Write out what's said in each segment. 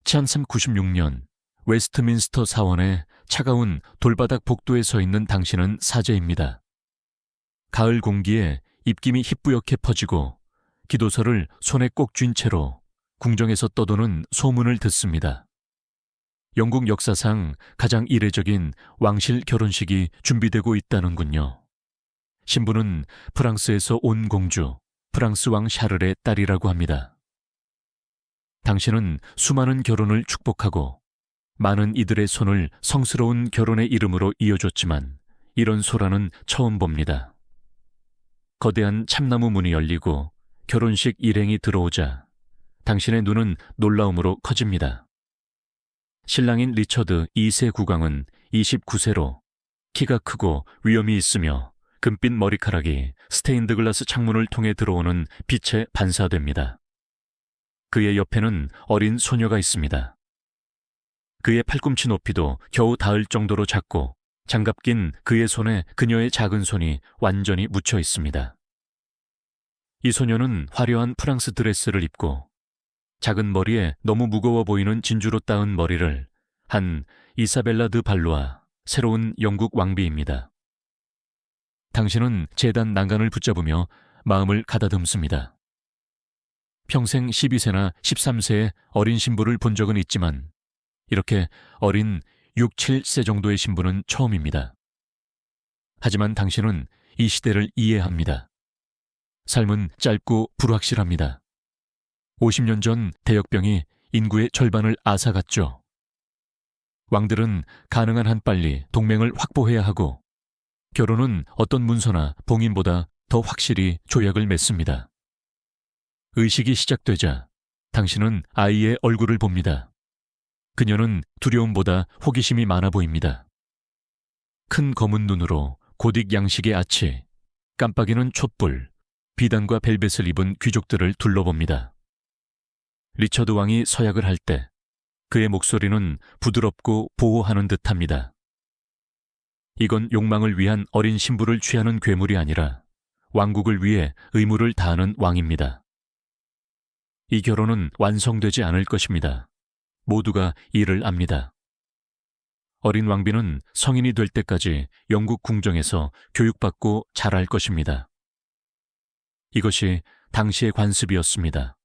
1396년 웨스트민스터 사원의 차가운 돌바닥 복도에 서 있는 당신은 사제입니다. 가을 공기에 입김이 희뿌옇게 퍼지고 기도서를 손에 꼭 쥔 채로 궁정에서 떠도는 소문을 듣습니다. 영국 역사상 가장 이례적인 왕실 결혼식이 준비되고 있다는군요. 신부는 프랑스에서 온 공주, 프랑스 왕 샤를의 딸이라고 합니다. 당신은 수많은 결혼을 축복하고 많은 이들의 손을 성스러운 결혼의 이름으로 이어줬지만 이런 소라는 처음 봅니다. 거대한 참나무 문이 열리고 결혼식 일행이 들어오자 당신의 눈은 놀라움으로 커집니다. 신랑인 리처드 2세 국왕은 29세로 키가 크고 위엄이 있으며 금빛 머리카락이 스테인드 글라스 창문을 통해 들어오는 빛에 반사됩니다. 그의 옆에는 어린 소녀가 있습니다. 그의 팔꿈치 높이도 겨우 닿을 정도로 작고 장갑 낀 그의 손에 그녀의 작은 손이 완전히 묻혀 있습니다. 이 소녀는 화려한 프랑스 드레스를 입고 작은 머리에 너무 무거워 보이는 진주로 따은 머리를 한 이사벨라 드 발루아, 새로운 영국 왕비입니다. 당신은 재단 난간을 붙잡으며 마음을 가다듬습니다. 평생 12세나 13세의 어린 신부를 본 적은 있지만 이렇게 어린 6, 7세 정도의 신부는 처음입니다. 하지만 당신은 이 시대를 이해합니다. 삶은 짧고 불확실합니다. 50년 전 대역병이 인구의 절반을 앗아갔죠. 왕들은 가능한 한 빨리 동맹을 확보해야 하고 결혼은 어떤 문서나 봉인보다 더 확실히 조약을 맺습니다. 의식이 시작되자 당신은 아이의 얼굴을 봅니다. 그녀는 두려움보다 호기심이 많아 보입니다. 큰 검은 눈으로 고딕 양식의 아치, 깜빡이는 촛불, 비단과 벨벳을 입은 귀족들을 둘러봅니다. 리처드 왕이 서약을 할 때 그의 목소리는 부드럽고 보호하는 듯합니다. 이건 욕망을 위한 어린 신부를 취하는 괴물이 아니라 왕국을 위해 의무를 다하는 왕입니다. 이 결혼은 완성되지 않을 것입니다. 모두가 이를 압니다. 어린 왕비는 성인이 될 때까지 영국 궁정에서 교육받고 자랄 것입니다. 이것이 당시의 관습이었습니다.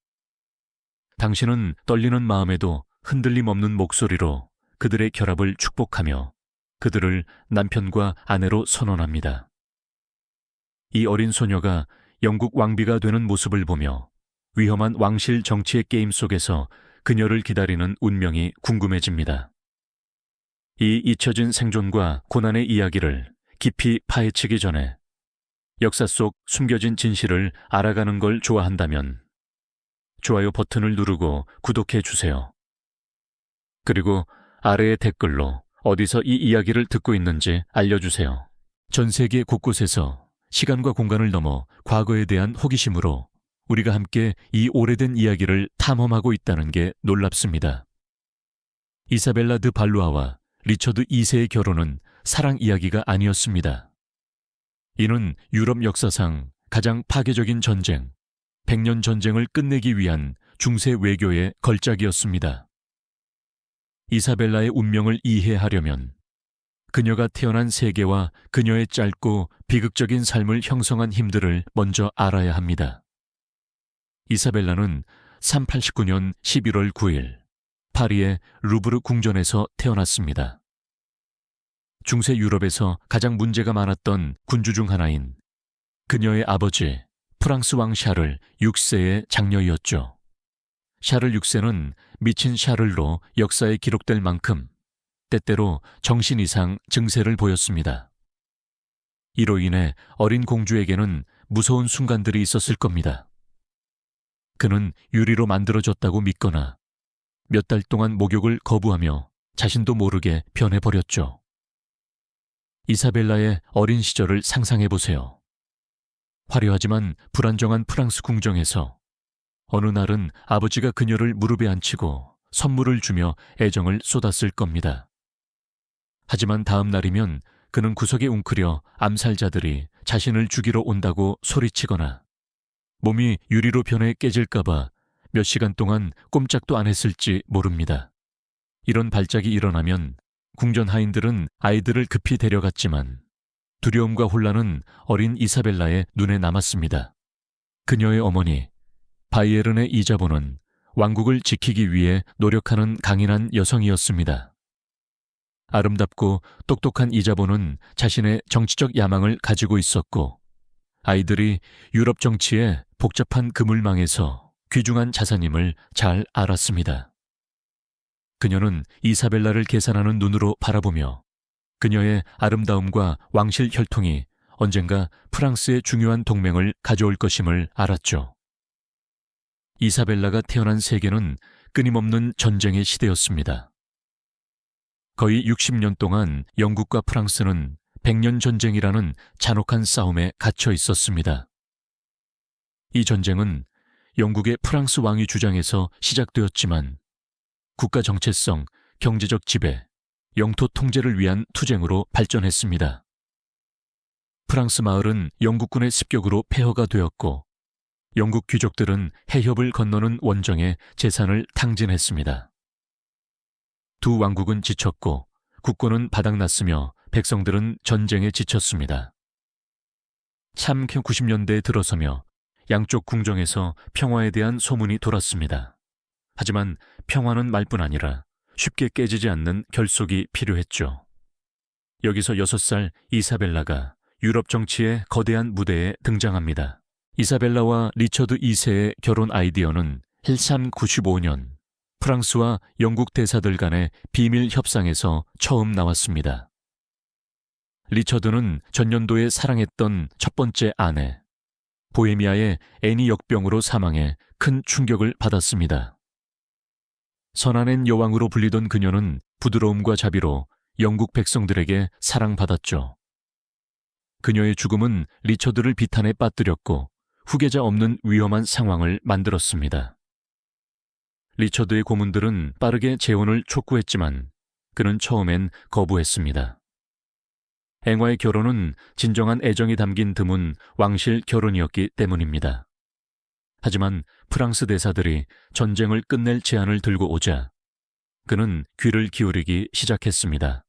당신은 떨리는 마음에도 흔들림 없는 목소리로 그들의 결합을 축복하며 그들을 남편과 아내로 선언합니다. 이 어린 소녀가 영국 왕비가 되는 모습을 보며 위험한 왕실 정치의 게임 속에서 그녀를 기다리는 운명이 궁금해집니다. 이 잊혀진 생존과 고난의 이야기를 깊이 파헤치기 전에 역사 속 숨겨진 진실을 알아가는 걸 좋아한다면 좋아요 버튼을 누르고 구독해 주세요. 그리고 아래의 댓글로 어디서 이 이야기를 듣고 있는지 알려주세요. 전 세계 곳곳에서 시간과 공간을 넘어 과거에 대한 호기심으로 우리가 함께 이 오래된 이야기를 탐험하고 있다는 게 놀랍습니다. 이사벨라 드 발루아와 리처드 2세의 결혼은 사랑 이야기가 아니었습니다. 이는 유럽 역사상 가장 파괴적인 전쟁, 100년 전쟁을 끝내기 위한 중세 외교의 걸작이었습니다. 이사벨라의 운명을 이해하려면 그녀가 태어난 세계와 그녀의 짧고 비극적인 삶을 형성한 힘들을 먼저 알아야 합니다. 이사벨라는 389년 11월 9일 파리의 루브르 궁전에서 태어났습니다. 중세 유럽에서 가장 문제가 많았던 군주 중 하나인 그녀의 아버지 프랑스 왕 샤를 6세의 장녀이었죠. 샤를 6세는 미친 샤를로 역사에 기록될 만큼 때때로 정신 이상 증세를 보였습니다. 이로 인해 어린 공주에게는 무서운 순간들이 있었을 겁니다. 그는 유리로 만들어졌다고 믿거나 몇 달 동안 목욕을 거부하며 자신도 모르게 변해버렸죠. 이사벨라의 어린 시절을 상상해보세요. 화려하지만 불안정한 프랑스 궁정에서 어느 날은 아버지가 그녀를 무릎에 앉히고 선물을 주며 애정을 쏟았을 겁니다. 하지만 다음 날이면 그는 구석에 웅크려 암살자들이 자신을 죽이러 온다고 소리치거나 몸이 유리로 변해 깨질까봐 몇 시간 동안 꼼짝도 안 했을지 모릅니다. 이런 발작이 일어나면 궁전 하인들은 아이들을 급히 데려갔지만 두려움과 혼란은 어린 이사벨라의 눈에 남았습니다. 그녀의 어머니 바이에른의 이자보는 왕국을 지키기 위해 노력하는 강인한 여성이었습니다. 아름답고 똑똑한 이자보는 자신의 정치적 야망을 가지고 있었고 아이들이 유럽 정치의 복잡한 그물망에서 귀중한 자산임을 잘 알았습니다. 그녀는 이사벨라를 계산하는 눈으로 바라보며 그녀의 아름다움과 왕실 혈통이 언젠가 프랑스의 중요한 동맹을 가져올 것임을 알았죠. 이사벨라가 태어난 세계는 끊임없는 전쟁의 시대였습니다. 거의 60년 동안 영국과 프랑스는 100년 전쟁이라는 잔혹한 싸움에 갇혀 있었습니다. 이 전쟁은 영국의 프랑스 왕위 주장에서 시작되었지만 국가 정체성, 경제적 지배, 영토 통제를 위한 투쟁으로 발전했습니다. 프랑스 마을은 영국군의 습격으로 폐허가 되었고 영국 귀족들은 해협을 건너는 원정에 재산을 탕진했습니다. 두 왕국은 지쳤고 국권은 바닥났으며 백성들은 전쟁에 지쳤습니다. 참 90년대에 들어서며 양쪽 궁정에서 평화에 대한 소문이 돌았습니다. 하지만 평화는 말뿐 아니라 쉽게 깨지지 않는 결속이 필요했죠. 여기서 6살 이사벨라가 유럽 정치의 거대한 무대에 등장합니다. 이사벨라와 리처드 2세의 결혼 아이디어는 1395년 프랑스와 영국 대사들 간의 비밀 협상에서 처음 나왔습니다. 리처드는 전년도에 사랑했던 첫 번째 아내, 보헤미아의 애니 역병으로 사망해 큰 충격을 받았습니다. 선한 여왕으로 불리던 그녀는 부드러움과 자비로 영국 백성들에게 사랑받았죠. 그녀의 죽음은 리처드를 비탄에 빠뜨렸고 후계자 없는 위험한 상황을 만들었습니다. 리처드의 고문들은 빠르게 재혼을 촉구했지만 그는 처음엔 거부했습니다. 앵화의 결혼은 진정한 애정이 담긴 드문 왕실 결혼이었기 때문입니다. 하지만 프랑스 대사들이 전쟁을 끝낼 제안을 들고 오자 그는 귀를 기울이기 시작했습니다.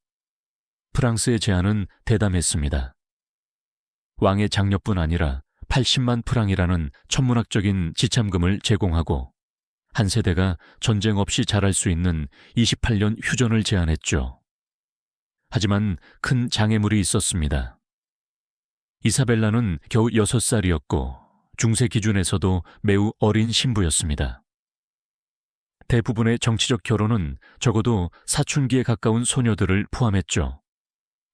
프랑스의 제안은 대담했습니다. 왕의 장려뿐 아니라 80만 프랑이라는 천문학적인 지참금을 제공하고 한 세대가 전쟁 없이 자랄 수 있는 28년 휴전을 제안했죠. 하지만 큰 장애물이 있었습니다. 이사벨라는 겨우 6살이었고 중세 기준에서도 매우 어린 신부였습니다. 대부분의 정치적 결혼은 적어도 사춘기에 가까운 소녀들을 포함했죠.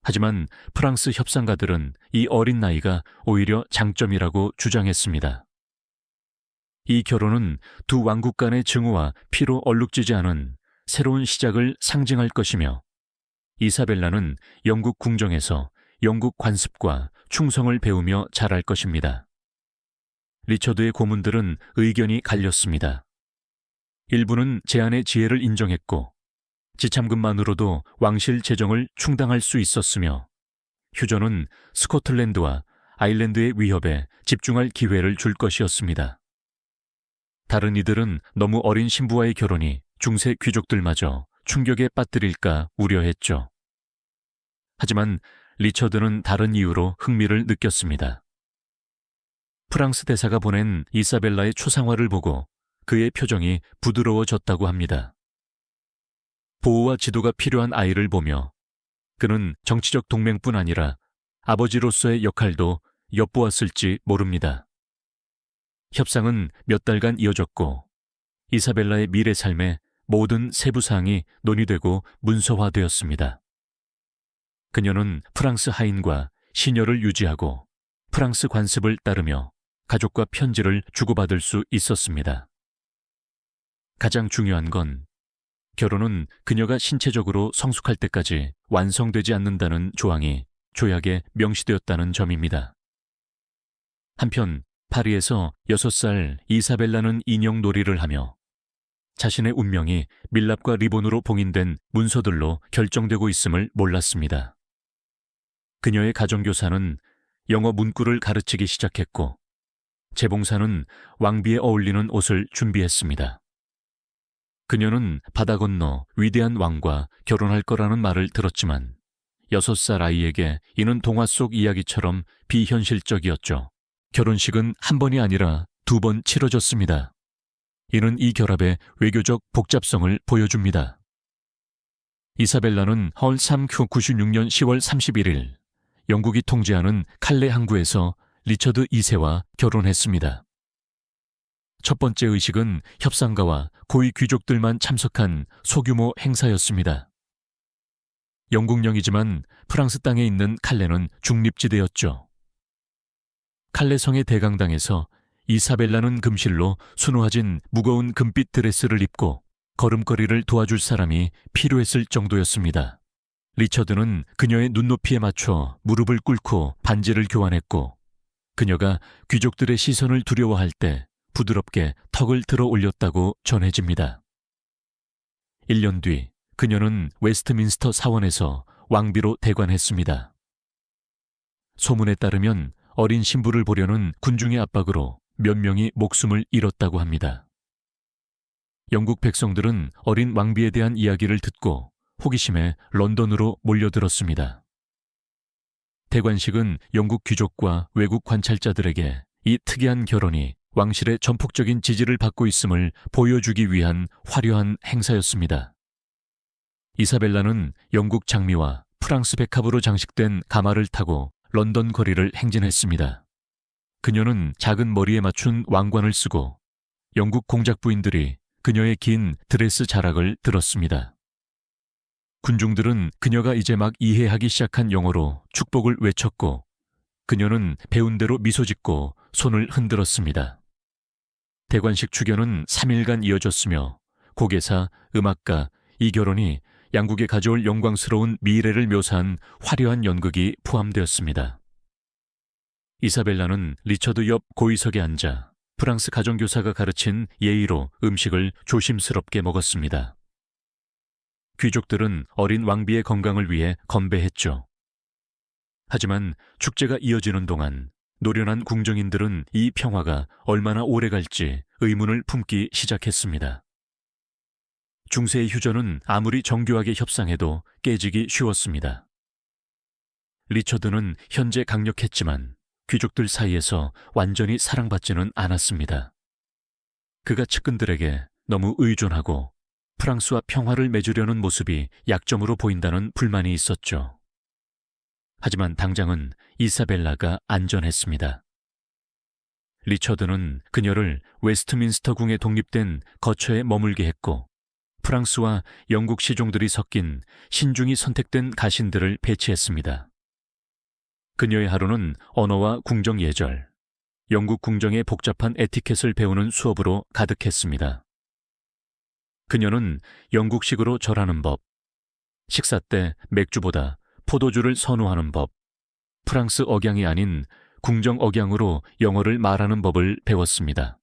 하지만 프랑스 협상가들은 이 어린 나이가 오히려 장점이라고 주장했습니다. 이 결혼은 두 왕국 간의 증오와 피로 얼룩지지 않은 새로운 시작을 상징할 것이며 이사벨라는 영국 궁정에서 영국 관습과 충성을 배우며 자랄 것입니다. 리처드의 고문들은 의견이 갈렸습니다. 일부는 제안의 지혜를 인정했고 지참금만으로도 왕실 재정을 충당할 수 있었으며 휴전은 스코틀랜드와 아일랜드의 위협에 집중할 기회를 줄 것이었습니다. 다른 이들은 너무 어린 신부와의 결혼이 중세 귀족들마저 충격에 빠뜨릴까 우려했죠. 하지만 리처드는 다른 이유로 흥미를 느꼈습니다. 프랑스 대사가 보낸 이사벨라의 초상화를 보고 그의 표정이 부드러워졌다고 합니다. 보호와 지도가 필요한 아이를 보며 그는 정치적 동맹뿐 아니라 아버지로서의 역할도 엿보았을지 모릅니다. 협상은 몇 달간 이어졌고 이사벨라의 미래 삶의 모든 세부사항이 논의되고 문서화되었습니다. 그녀는 프랑스 하인과 시녀를 유지하고 프랑스 관습을 따르며 가족과 편지를 주고받을 수 있었습니다. 가장 중요한 건 결혼은 그녀가 신체적으로 성숙할 때까지 완성되지 않는다는 조항이 조약에 명시되었다는 점입니다. 한편 파리에서 6살 이사벨라는 인형놀이를 하며 자신의 운명이 밀랍과 리본으로 봉인된 문서들로 결정되고 있음을 몰랐습니다. 그녀의 가정교사는 영어 문구를 가르치기 시작했고 재봉사는 왕비에 어울리는 옷을 준비했습니다. 그녀는 바다 건너 위대한 왕과 결혼할 거라는 말을 들었지만 6살 아이에게 이는 동화 속 이야기처럼 비현실적이었죠. 결혼식은 한 번이 아니라 2번 치러졌습니다. 이는 이 결합의 외교적 복잡성을 보여줍니다. 이사벨라는 헐 3큐 96년 10월 31일 영국이 통제하는 칼레 항구에서 리처드 2세와 결혼했습니다. 첫 번째 의식은 협상가와 고위 귀족들만 참석한 소규모 행사였습니다. 영국령이지만 프랑스 땅에 있는 칼레는 중립지대였죠. 칼레 성의 대강당에서 이사벨라는 금실로 수놓아진 무거운 금빛 드레스를 입고 걸음걸이를 도와줄 사람이 필요했을 정도였습니다. 리처드는 그녀의 눈높이에 맞춰 무릎을 꿇고 반지를 교환했고 그녀가 귀족들의 시선을 두려워할 때 부드럽게 턱을 들어 올렸다고 전해집니다. 1년 뒤 그녀는 웨스트민스터 사원에서 왕비로 대관했습니다. 소문에 따르면 어린 신부를 보려는 군중의 압박으로 몇 명이 목숨을 잃었다고 합니다. 영국 백성들은 어린 왕비에 대한 이야기를 듣고 호기심에 런던으로 몰려들었습니다. 대관식은 영국 귀족과 외국 관찰자들에게 이 특이한 결혼이 왕실의 전폭적인 지지를 받고 있음을 보여주기 위한 화려한 행사였습니다. 이사벨라는 영국 장미와 프랑스 백합으로 장식된 가마를 타고 런던 거리를 행진했습니다. 그녀는 작은 머리에 맞춘 왕관을 쓰고 영국 공작 부인들이 그녀의 긴 드레스 자락을 들었습니다. 군중들은 그녀가 이제 막 이해하기 시작한 영어로 축복을 외쳤고 그녀는 배운 대로 미소 짓고 손을 흔들었습니다. 대관식 추견은 3일간 이어졌으며 고개사, 음악가, 이 결혼이 양국에 가져올 영광스러운 미래를 묘사한 화려한 연극이 포함되었습니다. 이사벨라는 리처드 옆 고의석에 앉아 프랑스 가정교사가 가르친 예의로 음식을 조심스럽게 먹었습니다. 귀족들은 어린 왕비의 건강을 위해 건배했죠. 하지만 축제가 이어지는 동안 노련한 궁정인들은 이 평화가 얼마나 오래 갈지 의문을 품기 시작했습니다. 중세의 휴전은 아무리 정교하게 협상해도 깨지기 쉬웠습니다. 리처드는 현재 강력했지만 귀족들 사이에서 완전히 사랑받지는 않았습니다. 그가 측근들에게 너무 의존하고 프랑스와 평화를 맺으려는 모습이 약점으로 보인다는 불만이 있었죠. 하지만 당장은 이사벨라가 안전했습니다. 리처드는 그녀를 웨스트민스터 궁에 독립된 거처에 머물게 했고 프랑스와 영국 시종들이 섞인 신중히 선택된 가신들을 배치했습니다. 그녀의 하루는 언어와 궁정 예절, 영국 궁정의 복잡한 에티켓을 배우는 수업으로 가득했습니다. 그녀는 영국식으로 절하는 법, 식사 때 맥주보다 포도주를 선호하는 법, 프랑스 억양이 아닌 궁정 억양으로 영어를 말하는 법을 배웠습니다.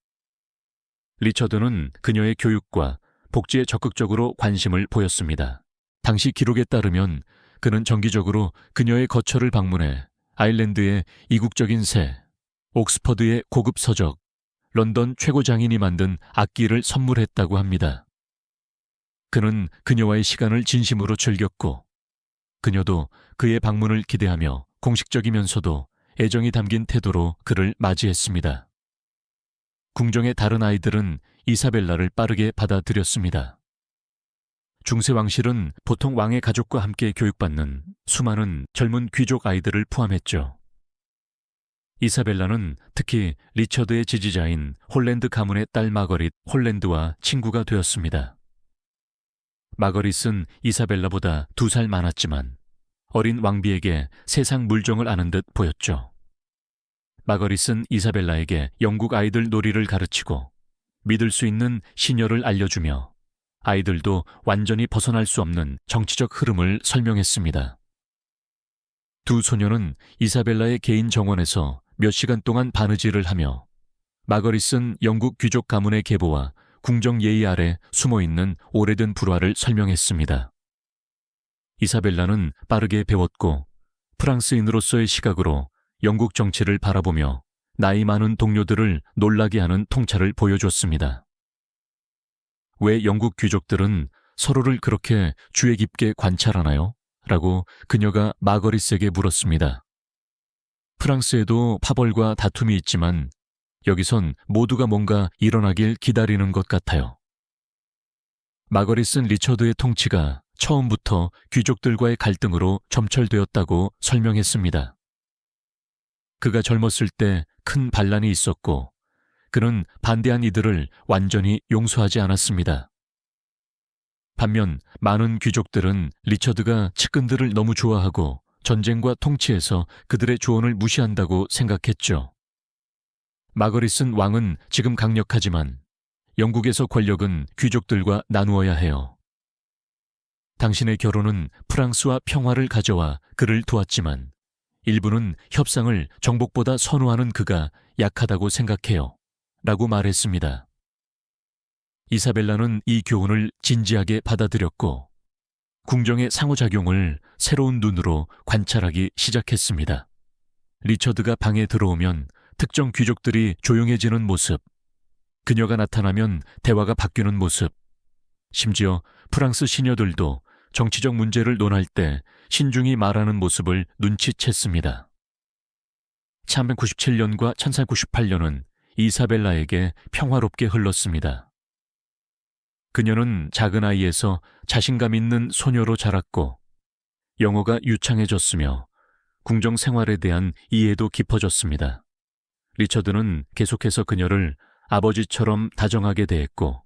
리처드는 그녀의 교육과 복지에 적극적으로 관심을 보였습니다. 당시 기록에 따르면 그는 정기적으로 그녀의 거처를 방문해 아일랜드의 이국적인 새, 옥스퍼드의 고급 서적, 런던 최고 장인이 만든 악기를 선물했다고 합니다. 그는 그녀와의 시간을 진심으로 즐겼고 그녀도 그의 방문을 기대하며 공식적이면서도 애정이 담긴 태도로 그를 맞이했습니다. 궁정의 다른 아이들은 이사벨라를 빠르게 받아들였습니다. 중세 왕실은 보통 왕의 가족과 함께 교육받는 수많은 젊은 귀족 아이들을 포함했죠. 이사벨라는 특히 리처드의 지지자인 홀랜드 가문의 딸 마거릿 홀랜드와 친구가 되었습니다. 마거릿은 이사벨라보다 2살 많았지만 어린 왕비에게 세상 물정을 아는 듯 보였죠. 마거릿은 이사벨라에게 영국 아이들 놀이를 가르치고 믿을 수 있는 신여를 알려주며 아이들도 완전히 벗어날 수 없는 정치적 흐름을 설명했습니다. 두 소녀는 이사벨라의 개인 정원에서 몇 시간 동안 바느질을 하며 마거릿은 영국 귀족 가문의 계보와 궁정 예의 아래 숨어있는 오래된 불화를 설명했습니다. 이사벨라는 빠르게 배웠고 프랑스인으로서의 시각으로 영국 정치를 바라보며 나이 많은 동료들을 놀라게 하는 통찰을 보여줬습니다. 왜 영국 귀족들은 서로를 그렇게 주의 깊게 관찰하나요? 라고 그녀가 마거릿에게 물었습니다. 프랑스에도 파벌과 다툼이 있지만 여기선 모두가 뭔가 일어나길 기다리는 것 같아요. 마거릿은 리처드의 통치가 처음부터 귀족들과의 갈등으로 점철되었다고 설명했습니다. 그가 젊었을 때 큰 반란이 있었고 그는 반대한 이들을 완전히 용서하지 않았습니다. 반면 많은 귀족들은 리처드가 측근들을 너무 좋아하고 전쟁과 통치에서 그들의 조언을 무시한다고 생각했죠. 마거릿은 왕은 지금 강력하지만 영국에서 권력은 귀족들과 나누어야 해요. 당신의 결혼은 프랑스와 평화를 가져와 그를 도왔지만 일부는 협상을 정복보다 선호하는 그가 약하다고 생각해요. 라고 말했습니다. 이사벨라는 이 교훈을 진지하게 받아들였고 궁정의 상호작용을 새로운 눈으로 관찰하기 시작했습니다. 리처드가 방에 들어오면 특정 귀족들이 조용해지는 모습, 그녀가 나타나면 대화가 바뀌는 모습, 심지어 프랑스 시녀들도 정치적 문제를 논할 때 신중히 말하는 모습을 눈치챘습니다. 1397년과 1498년은 이사벨라에게 평화롭게 흘렀습니다. 그녀는 작은 아이에서 자신감 있는 소녀로 자랐고 영어가 유창해졌으며 궁정 생활에 대한 이해도 깊어졌습니다. 리처드는 계속해서 그녀를 아버지처럼 다정하게 대했고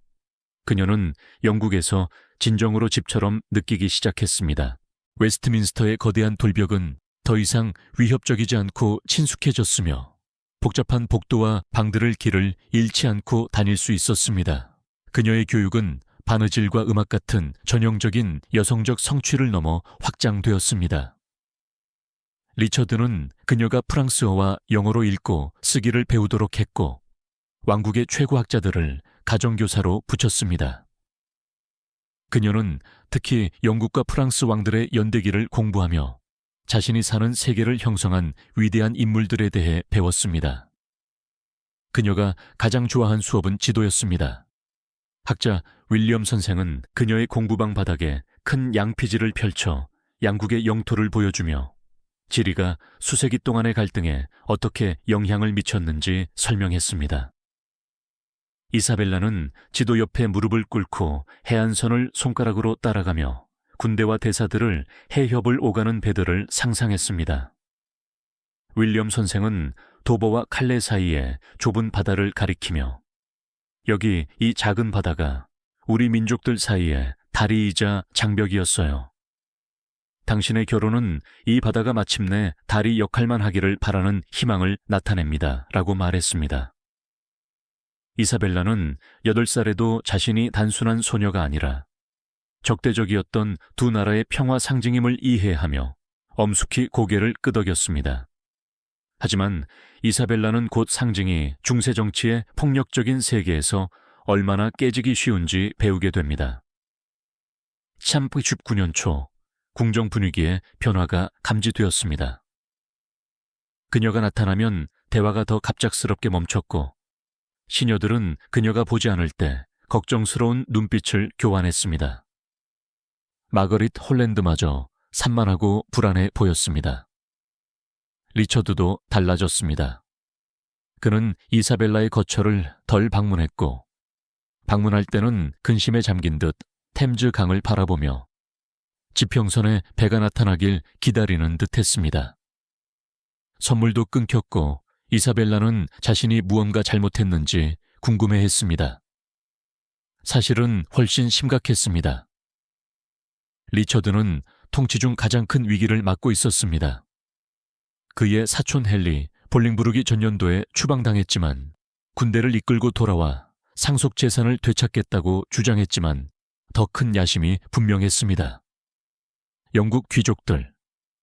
그녀는 영국에서 진정으로 집처럼 느끼기 시작했습니다. 웨스트민스터의 거대한 돌벽은 더 이상 위협적이지 않고 친숙해졌으며 복잡한 복도와 방들을 길을 잃지 않고 다닐 수 있었습니다. 그녀의 교육은 바느질과 음악 같은 전형적인 여성적 성취를 넘어 확장되었습니다. 리처드는 그녀가 프랑스어와 영어로 읽고 쓰기를 배우도록 했고 왕국의 최고 학자들을 가정교사로 붙였습니다. 그녀는 특히 영국과 프랑스 왕들의 연대기를 공부하며 자신이 사는 세계를 형성한 위대한 인물들에 대해 배웠습니다. 그녀가 가장 좋아한 수업은 지도였습니다. 학자 윌리엄 선생은 그녀의 공부방 바닥에 큰 양피지를 펼쳐 양국의 영토를 보여주며 지리가 수세기 동안의 갈등에 어떻게 영향을 미쳤는지 설명했습니다. 이사벨라는 지도 옆에 무릎을 꿇고 해안선을 손가락으로 따라가며 군대와 대사들을 해협을 오가는 배들을 상상했습니다. 윌리엄 선생은 도버와 칼레 사이에 좁은 바다를 가리키며 여기 이 작은 바다가 우리 민족들 사이에 다리이자 장벽이었어요. 당신의 결혼은 이 바다가 마침내 다리 역할만 하기를 바라는 희망을 나타냅니다. 라고 말했습니다. 이사벨라는 8살에도 자신이 단순한 소녀가 아니라 적대적이었던 두 나라의 평화 상징임을 이해하며 엄숙히 고개를 끄덕였습니다. 하지만 이사벨라는 곧 상징이 중세 정치의 폭력적인 세계에서 얼마나 깨지기 쉬운지 배우게 됩니다. 1399년 초 궁정 분위기에 변화가 감지되었습니다. 그녀가 나타나면 대화가 더 갑작스럽게 멈췄고 시녀들은 그녀가 보지 않을 때 걱정스러운 눈빛을 교환했습니다. 마거릿 홀랜드마저 산만하고 불안해 보였습니다. 리처드도 달라졌습니다. 그는 이사벨라의 거처를 덜 방문했고 방문할 때는 근심에 잠긴 듯 템즈 강을 바라보며 지평선에 배가 나타나길 기다리는 듯 했습니다. 선물도 끊겼고 이사벨라는 자신이 무언가 잘못했는지 궁금해했습니다. 사실은 훨씬 심각했습니다. 리처드는 통치 중 가장 큰 위기를 맞고 있었습니다. 그의 사촌 헨리 볼링부르기 전년도에 추방당했지만 군대를 이끌고 돌아와 상속 재산을 되찾겠다고 주장했지만 더 큰 야심이 분명했습니다. 영국 귀족들,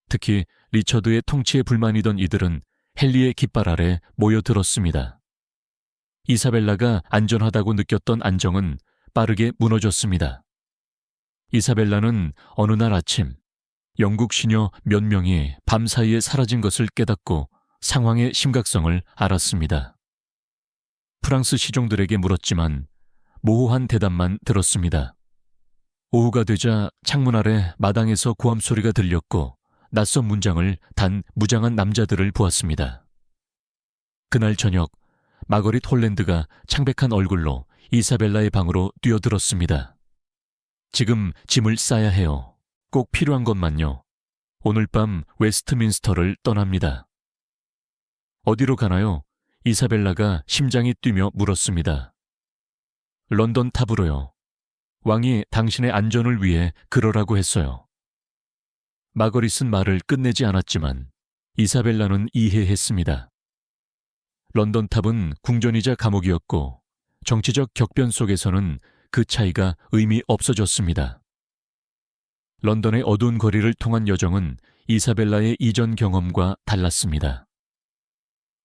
특히 리처드의 통치에 불만이던 이들은 헨리의 깃발 아래 모여들었습니다. 이사벨라가 안전하다고 느꼈던 안정은 빠르게 무너졌습니다. 이사벨라는 어느 날 아침 영국 시녀 몇 명이 밤사이에 사라진 것을 깨닫고 상황의 심각성을 알았습니다. 프랑스 시종들에게 물었지만 모호한 대답만 들었습니다. 오후가 되자 창문 아래 마당에서 고함 소리가 들렸고 낯선 문장을 단 무장한 남자들을 보았습니다. 그날 저녁 마거릿 홀랜드가 창백한 얼굴로 이사벨라의 방으로 뛰어들었습니다. 지금 짐을 싸야 해요. 꼭 필요한 것만요. 오늘 밤 웨스트민스터를 떠납니다. 어디로 가나요? 이사벨라가 심장이 뛰며 물었습니다. 런던 탑으로요. 왕이 당신의 안전을 위해 그러라고 했어요. 마거릿은 말을 끝내지 않았지만 이사벨라는 이해했습니다. 런던 탑은 궁전이자 감옥이었고 정치적 격변 속에서는 그 차이가 의미 없어졌습니다. 런던의 어두운 거리를 통한 여정은 이사벨라의 이전 경험과 달랐습니다.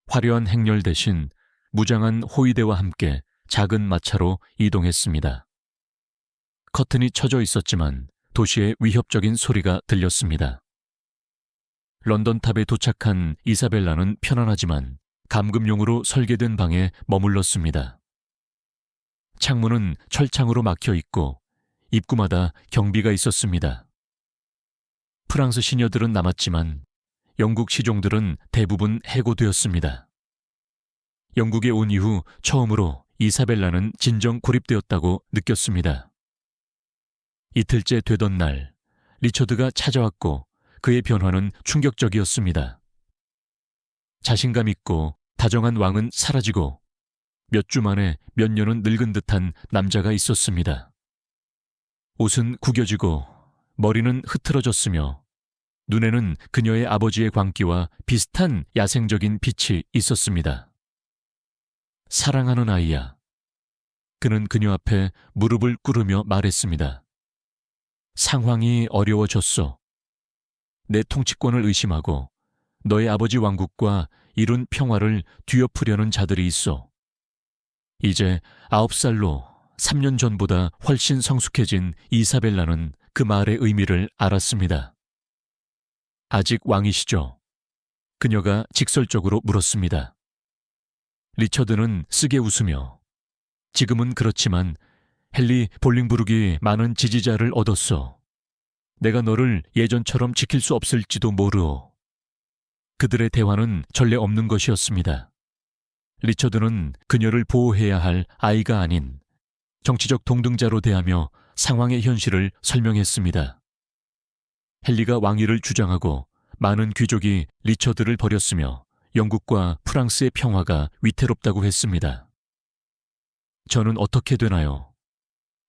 화려한 행렬 대신 무장한 호위대와 함께 작은 마차로 이동했습니다. 커튼이 쳐져 있었지만 도시의 위협적인 소리가 들렸습니다. 런던 탑에 도착한 이사벨라는 편안하지만 감금용으로 설계된 방에 머물렀습니다. 창문은 철창으로 막혀 있고 입구마다 경비가 있었습니다. 프랑스 시녀들은 남았지만 영국 시종들은 대부분 해고되었습니다. 영국에 온 이후 처음으로 이사벨라는 진정 고립되었다고 느꼈습니다. 이틀째 되던 날, 리처드가 찾아왔고 그의 변화는 충격적이었습니다. 자신감 있고 다정한 왕은 사라지고 몇 주 만에 몇 년은 늙은 듯한 남자가 있었습니다. 옷은 구겨지고 머리는 흐트러졌으며 눈에는 그녀의 아버지의 광기와 비슷한 야생적인 빛이 있었습니다. 사랑하는 아이야. 그는 그녀 앞에 무릎을 꿇으며 말했습니다. 상황이 어려워졌어. 내 통치권을 의심하고 너의 아버지 왕국과 이룬 평화를 뒤엎으려는 자들이 있어. 이제 9살로 3년 전보다 훨씬 성숙해진 이사벨라는 그 말의 의미를 알았습니다. 아직 왕이시죠? 그녀가 직설적으로 물었습니다. 리처드는 쓰게 웃으며 지금은 그렇지만 헨리 볼링브룩이 많은 지지자를 얻었어. 내가 너를 예전처럼 지킬 수 없을지도 모르오. 그들의 대화는 전례 없는 것이었습니다. 리처드는 그녀를 보호해야 할 아이가 아닌 정치적 동등자로 대하며 상황의 현실을 설명했습니다. 헨리가 왕위를 주장하고 많은 귀족이 리처드를 버렸으며 영국과 프랑스의 평화가 위태롭다고 했습니다. 저는 어떻게 되나요?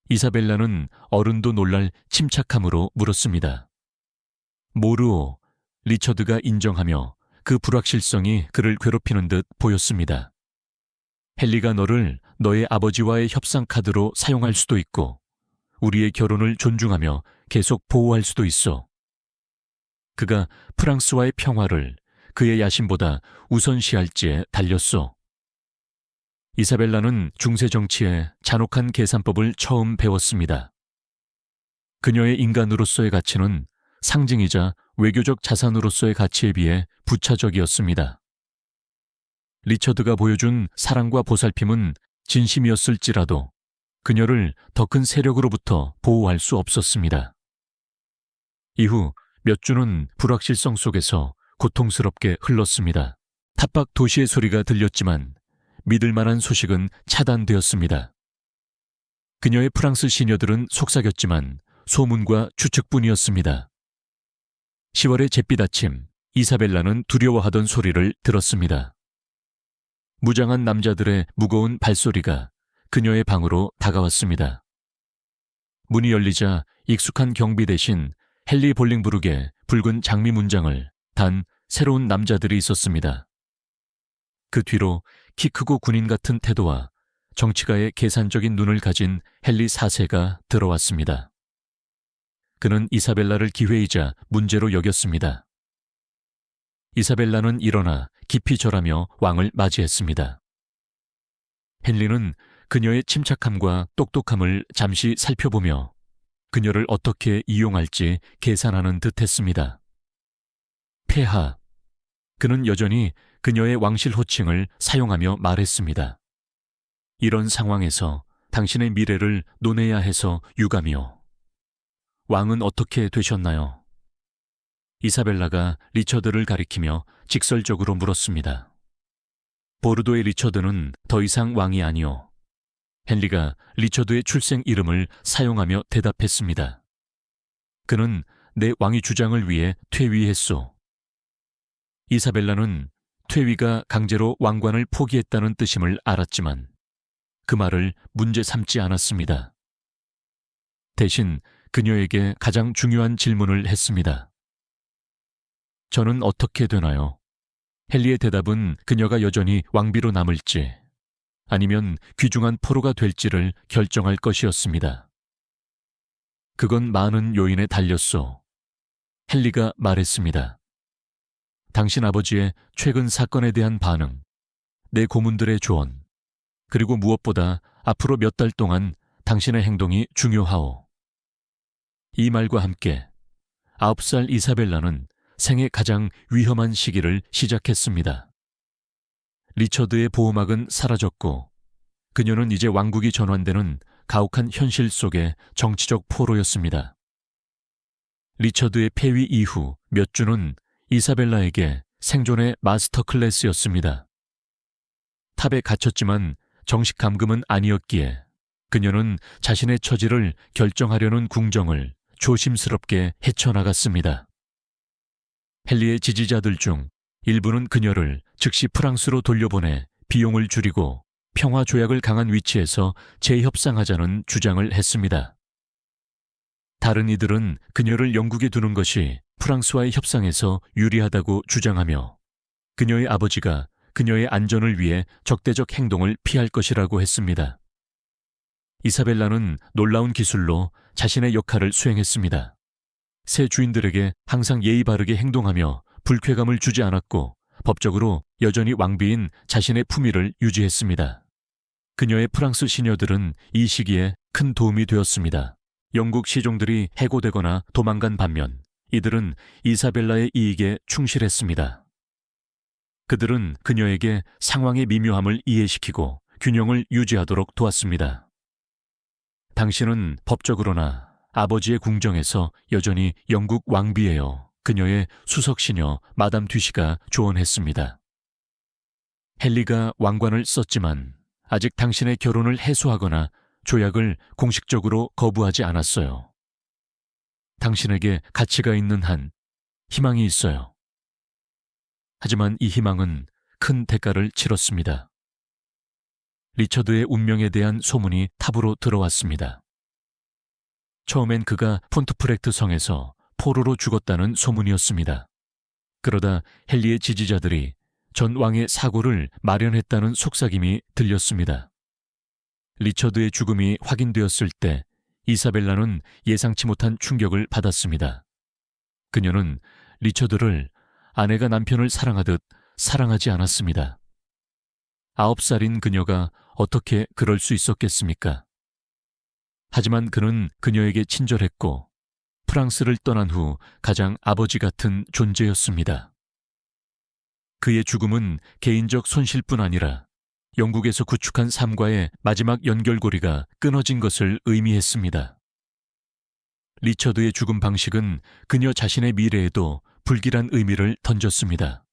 이사벨라는 어른도 놀랄 침착함으로 물었습니다. 모르오, 리처드가 인정하며 그 불확실성이 그를 괴롭히는 듯 보였습니다. 헨리가 너를 너의 아버지와의 협상 카드로 사용할 수도 있고 우리의 결혼을 존중하며 계속 보호할 수도 있어. 그가 프랑스와의 평화를 그의 야심보다 우선시할지에 달렸어. 이사벨라는 중세 정치의 잔혹한 계산법을 처음 배웠습니다. 그녀의 인간으로서의 가치는 상징이자 외교적 자산으로서의 가치에 비해 부차적이었습니다. 리처드가 보여준 사랑과 보살핌은 진심이었을지라도 그녀를 더 큰 세력으로부터 보호할 수 없었습니다. 이후 몇 주는 불확실성 속에서 고통스럽게 흘렀습니다. 탑박 도시의 소리가 들렸지만 믿을 만한 소식은 차단되었습니다. 그녀의 프랑스 시녀들은 속삭였지만 소문과 추측뿐이었습니다. 10월의 잿빛 아침, 이사벨라는 두려워하던 소리를 들었습니다. 무장한 남자들의 무거운 발소리가 그녀의 방으로 다가왔습니다. 문이 열리자 익숙한 경비 대신 헨리 볼링브룩의 붉은 장미 문장을 단 새로운 남자들이 있었습니다. 그 뒤로 키 크고 군인 같은 태도와 정치가의 계산적인 눈을 가진 헨리 4세가 들어왔습니다. 그는 이사벨라를 기회이자 문제로 여겼습니다. 이사벨라는 일어나 깊이 절하며 왕을 맞이했습니다. 헨리는 그녀의 침착함과 똑똑함을 잠시 살펴보며 그녀를 어떻게 이용할지 계산하는 듯했습니다. 폐하. 그는 여전히 그녀의 왕실 호칭을 사용하며 말했습니다. 이런 상황에서 당신의 미래를 논해야 해서 유감이요. 왕은 어떻게 되셨나요? 이사벨라가 리처드를 가리키며 직설적으로 물었습니다. 보르도의 리처드는 더 이상 왕이 아니오. 헨리가 리처드의 출생 이름을 사용하며 대답했습니다. 그는 내 왕위 주장을 위해 퇴위했소. 이사벨라는 퇴위가 강제로 왕관을 포기했다는 뜻임을 알았지만 그 말을 문제 삼지 않았습니다. 대신 그녀에게 가장 중요한 질문을 했습니다. 저는 어떻게 되나요? 헨리의 대답은 그녀가 여전히 왕비로 남을지 아니면 귀중한 포로가 될지를 결정할 것이었습니다. 그건 많은 요인에 달렸소. 헨리가 말했습니다. 당신 아버지의 최근 사건에 대한 반응, 내 고문들의 조언, 그리고 무엇보다 앞으로 몇 달 동안 당신의 행동이 중요하오. 이 말과 함께 9살 이사벨라는 생애 가장 위험한 시기를 시작했습니다. 리처드의 보호막은 사라졌고 그녀는 이제 왕국이 전환되는 가혹한 현실 속의 정치적 포로였습니다. 리처드의 폐위 이후 몇 주는 이사벨라에게 생존의 마스터 클래스였습니다. 탑에 갇혔지만 정식 감금은 아니었기에 그녀는 자신의 처지를 결정하려는 궁정을 조심스럽게 헤쳐나갔습니다. 헨리의 지지자들 중 일부는 그녀를 즉시 프랑스로 돌려보내 비용을 줄이고 평화 조약을 강한 위치에서 재협상하자는 주장을 했습니다. 다른 이들은 그녀를 영국에 두는 것이 프랑스와의 협상에서 유리하다고 주장하며 그녀의 아버지가 그녀의 안전을 위해 적대적 행동을 피할 것이라고 했습니다. 이사벨라는 놀라운 기술로 자신의 역할을 수행했습니다. 새 주인들에게 항상 예의 바르게 행동하며 불쾌감을 주지 않았고 법적으로 여전히 왕비인 자신의 품위를 유지했습니다. 그녀의 프랑스 시녀들은 이 시기에 큰 도움이 되었습니다. 영국 시종들이 해고되거나 도망간 반면 이들은 이사벨라의 이익에 충실했습니다. 그들은 그녀에게 상황의 미묘함을 이해시키고 균형을 유지하도록 도왔습니다. 당신은 법적으로나 아버지의 궁정에서 여전히 영국 왕비예요. 그녀의 수석시녀 마담 듀시가 조언했습니다. 헨리가 왕관을 썼지만 아직 당신의 결혼을 해소하거나 조약을 공식적으로 거부하지 않았어요. 당신에게 가치가 있는 한 희망이 있어요. 하지만 이 희망은 큰 대가를 치렀습니다. 리처드의 운명에 대한 소문이 탑으로 들어왔습니다. 처음엔 그가 폰트프렉트 성에서 포로로 죽었다는 소문이었습니다. 그러다 헨리의 지지자들이 전 왕의 사고를 마련했다는 속삭임이 들렸습니다. 리처드의 죽음이 확인되었을 때 이사벨라는 예상치 못한 충격을 받았습니다. 그녀는 리처드를 아내가 남편을 사랑하듯 사랑하지 않았습니다. 9살인 그녀가 어떻게 그럴 수 있었겠습니까? 하지만 그는 그녀에게 친절했고 프랑스를 떠난 후 가장 아버지 같은 존재였습니다. 그의 죽음은 개인적 손실뿐 아니라 영국에서 구축한 삶과의 마지막 연결고리가 끊어진 것을 의미했습니다. 리처드의 죽음 방식은 그녀 자신의 미래에도 불길한 의미를 던졌습니다.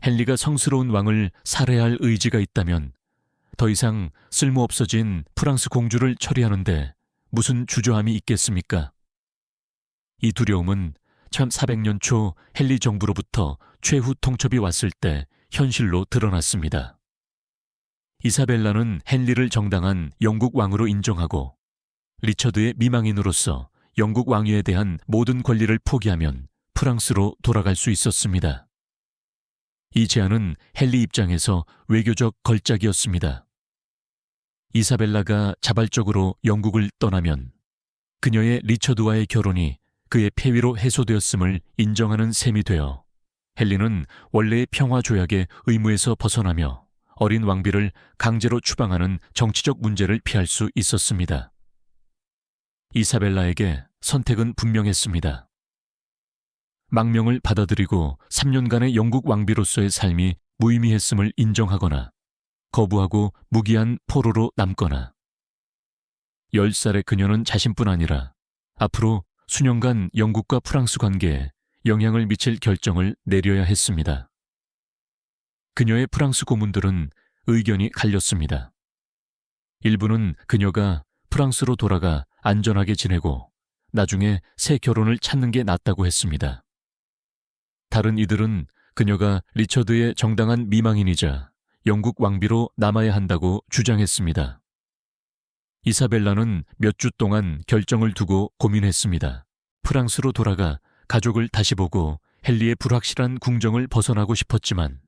헨리가 성스러운 왕을 살해할 의지가 있다면 더 이상 쓸모없어진 프랑스 공주를 처리하는데 무슨 주저함이 있겠습니까? 이 두려움은 1400년 초 헨리 정부로부터 최후 통첩이 왔을 때 현실로 드러났습니다. 이사벨라는 헨리를 정당한 영국 왕으로 인정하고 리처드의 미망인으로서 영국 왕위에 대한 모든 권리를 포기하면 프랑스로 돌아갈 수 있었습니다. 이 제안은 헨리 입장에서 외교적 걸작이었습니다. 이사벨라가 자발적으로 영국을 떠나면 그녀의 리처드와의 결혼이 그의 폐위로 해소되었음을 인정하는 셈이 되어 헨리는 원래의 평화 조약의 의무에서 벗어나며 어린 왕비를 강제로 추방하는 정치적 문제를 피할 수 있었습니다. 이사벨라에게 선택은 분명했습니다. 망명을 받아들이고 3년간의 영국 왕비로서의 삶이 무의미했음을 인정하거나 거부하고 무기한 포로로 남거나 10살의 그녀는 자신뿐 아니라 앞으로 수년간 영국과 프랑스 관계에 영향을 미칠 결정을 내려야 했습니다. 그녀의 프랑스 고문들은 의견이 갈렸습니다. 일부는 그녀가 프랑스로 돌아가 안전하게 지내고 나중에 새 결혼을 찾는 게 낫다고 했습니다. 다른 이들은 그녀가 리처드의 정당한 미망인이자 영국 왕비로 남아야 한다고 주장했습니다. 이사벨라는 몇 주 동안 결정을 두고 고민했습니다. 프랑스로 돌아가 가족을 다시 보고 헨리의 불확실한 궁정을 벗어나고 싶었지만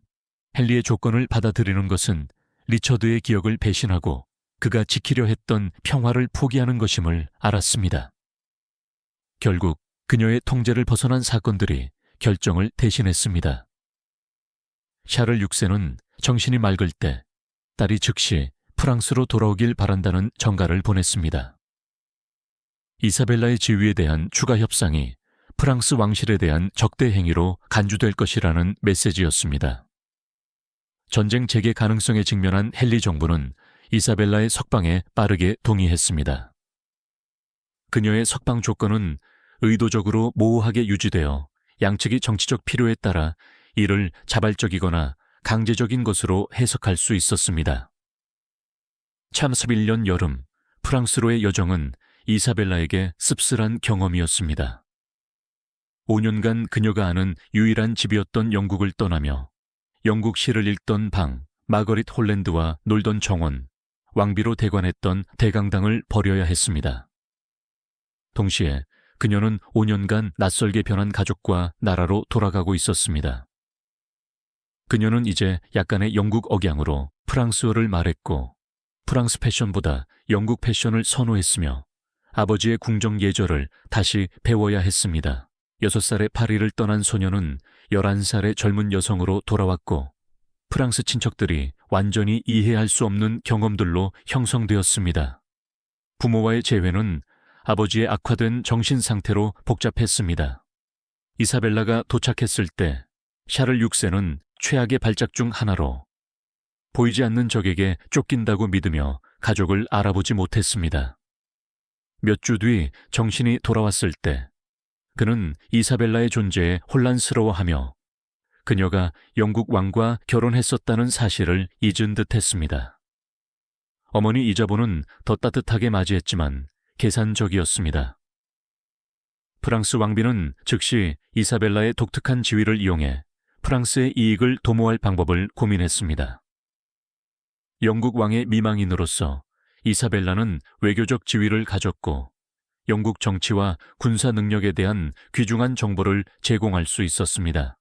헨리의 조건을 받아들이는 것은 리처드의 기억을 배신하고 그가 지키려 했던 평화를 포기하는 것임을 알았습니다. 결국 그녀의 통제를 벗어난 사건들이 결정을 대신했습니다. 샤를 6세는 정신이 맑을 때 딸이 즉시 프랑스로 돌아오길 바란다는 전가를 보냈습니다. 이사벨라의 지위에 대한 추가 협상이 프랑스 왕실에 대한 적대 행위로 간주될 것이라는 메시지였습니다. 전쟁 재개 가능성에 직면한 헨리 정부는 이사벨라의 석방에 빠르게 동의했습니다. 그녀의 석방 조건은 의도적으로 모호하게 유지되어 양측이 정치적 필요에 따라 이를 자발적이거나 강제적인 것으로 해석할 수 있었습니다. 참 11년 여름 프랑스로의 여정은 이사벨라에게 씁쓸한 경험이었습니다. 5년간 그녀가 아는 유일한 집이었던 영국을 떠나며 영국 시를 읽던 방, 마거릿 홀랜드와 놀던 정원, 왕비로 대관했던 대강당을 버려야 했습니다. 동시에 그녀는 5년간 낯설게 변한 가족과 나라로 돌아가고 있었습니다. 그녀는 이제 약간의 영국 억양으로 프랑스어를 말했고 프랑스 패션보다 영국 패션을 선호했으며 아버지의 궁정 예절을 다시 배워야 했습니다. 6살의 파리를 떠난 소녀는 11살의 젊은 여성으로 돌아왔고 프랑스 친척들이 완전히 이해할 수 없는 경험들로 형성되었습니다. 부모와의 재회는 아버지의 악화된 정신 상태로 복잡했습니다. 이사벨라가 도착했을 때 샤를 6세는 최악의 발작 중 하나로 보이지 않는 적에게 쫓긴다고 믿으며 가족을 알아보지 못했습니다. 몇 주 뒤 정신이 돌아왔을 때 그는 이사벨라의 존재에 혼란스러워하며 그녀가 영국 왕과 결혼했었다는 사실을 잊은 듯 했습니다. 어머니 이자보는 더 따뜻하게 맞이했지만 계산적이었습니다. 프랑스 왕비는 즉시 이사벨라의 독특한 지위를 이용해 프랑스의 이익을 도모할 방법을 고민했습니다. 영국 왕의 미망인으로서 이사벨라는 외교적 지위를 가졌고 영국 정치와 군사 능력에 대한 귀중한 정보를 제공할 수 있었습니다.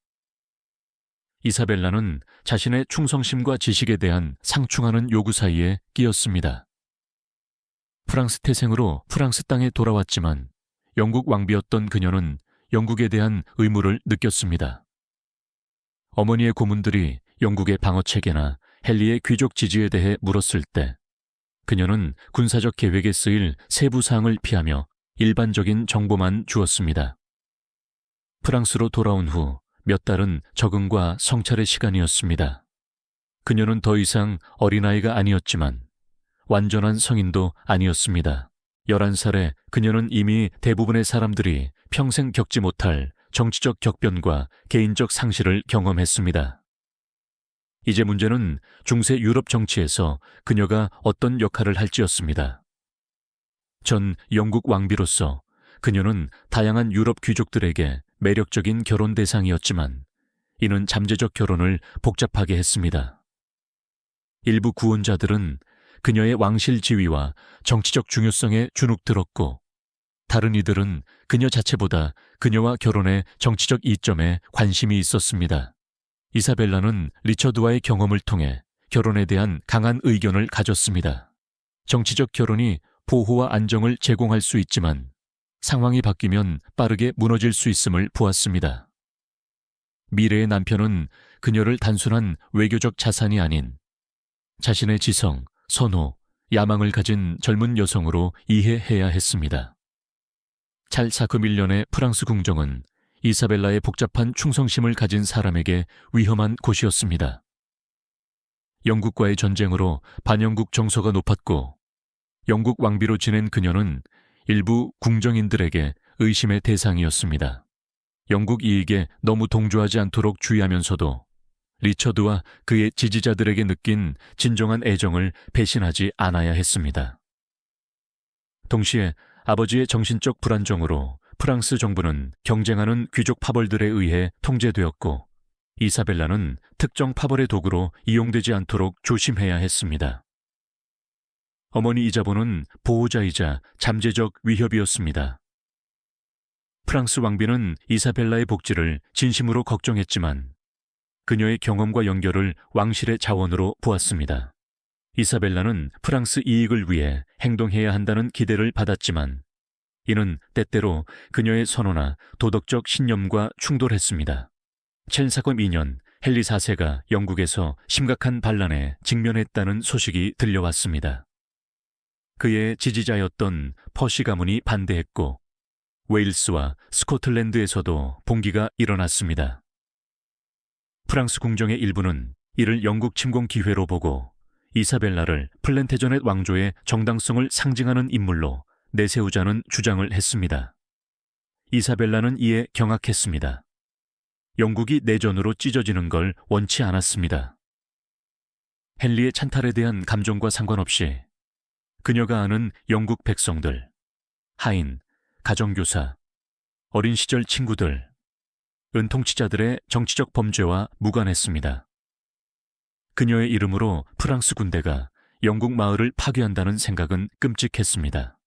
이사벨라는 자신의 충성심과 지식에 대한 상충하는 요구 사이에 끼었습니다. 프랑스 태생으로 프랑스 땅에 돌아왔지만 영국 왕비였던 그녀는 영국에 대한 의무를 느꼈습니다. 어머니의 고문들이 영국의 방어체계나 헨리의 귀족 지지에 대해 물었을 때 그녀는 군사적 계획에 쓰일 세부 사항을 피하며 일반적인 정보만 주었습니다. 프랑스로 돌아온 후 몇 달은 적응과 성찰의 시간이었습니다. 그녀는 더 이상 어린아이가 아니었지만 완전한 성인도 아니었습니다. 11살에 그녀는 이미 대부분의 사람들이 평생 겪지 못할 정치적 격변과 개인적 상실을 경험했습니다. 이제 문제는 중세 유럽 정치에서 그녀가 어떤 역할을 할지였습니다. 전 영국 왕비로서 그녀는 다양한 유럽 귀족들에게 매력적인 결혼 대상이었지만 이는 잠재적 결혼을 복잡하게 했습니다. 일부 구원자들은 그녀의 왕실 지위와 정치적 중요성에 주눅들었고 다른 이들은 그녀 자체보다 그녀와 결혼의 정치적 이점에 관심이 있었습니다. 이사벨라는 리처드와의 경험을 통해 결혼에 대한 강한 의견을 가졌습니다. 정치적 결혼이 보호와 안정을 제공할 수 있지만 상황이 바뀌면 빠르게 무너질 수 있음을 보았습니다. 미래의 남편은 그녀를 단순한 외교적 자산이 아닌 자신의 지성, 선호, 야망을 가진 젊은 여성으로 이해해야 했습니다. 찰스 1년의 프랑스 궁정은 이사벨라의 복잡한 충성심을 가진 사람에게 위험한 곳이었습니다. 영국과의 전쟁으로 반영국 정서가 높았고 영국 왕비로 지낸 그녀는 일부 궁정인들에게 의심의 대상이었습니다. 영국 이익에 너무 동조하지 않도록 주의하면서도 리처드와 그의 지지자들에게 느낀 진정한 애정을 배신하지 않아야 했습니다. 동시에 아버지의 정신적 불안정으로 프랑스 정부는 경쟁하는 귀족 파벌들에 의해 통제되었고, 이사벨라는 특정 파벌의 도구로 이용되지 않도록 조심해야 했습니다. 어머니 이자보는 보호자이자 잠재적 위협이었습니다. 프랑스 왕비는 이사벨라의 복지를 진심으로 걱정했지만 그녀의 경험과 연결을 왕실의 자원으로 보았습니다. 이사벨라는 프랑스 이익을 위해 행동해야 한다는 기대를 받았지만 이는 때때로 그녀의 선호나 도덕적 신념과 충돌했습니다. 첼사검 2년 헨리 4세가 영국에서 심각한 반란에 직면했다는 소식이 들려왔습니다. 그의 지지자였던 퍼시 가문이 반대했고 웨일스와 스코틀랜드에서도 봉기가 일어났습니다. 프랑스 궁정의 일부는 이를 영국 침공 기회로 보고 이사벨라를 플랜테저넷 왕조의 정당성을 상징하는 인물로 내세우자는 주장을 했습니다. 이사벨라는 이에 경악했습니다. 영국이 내전으로 찢어지는 걸 원치 않았습니다. 헨리의 찬탈에 대한 감정과 상관없이 그녀가 아는 영국 백성들, 하인, 가정교사, 어린 시절 친구들, 은통치자들의 정치적 범죄와 무관했습니다. 그녀의 이름으로 프랑스 군대가 영국 마을을 파괴한다는 생각은 끔찍했습니다.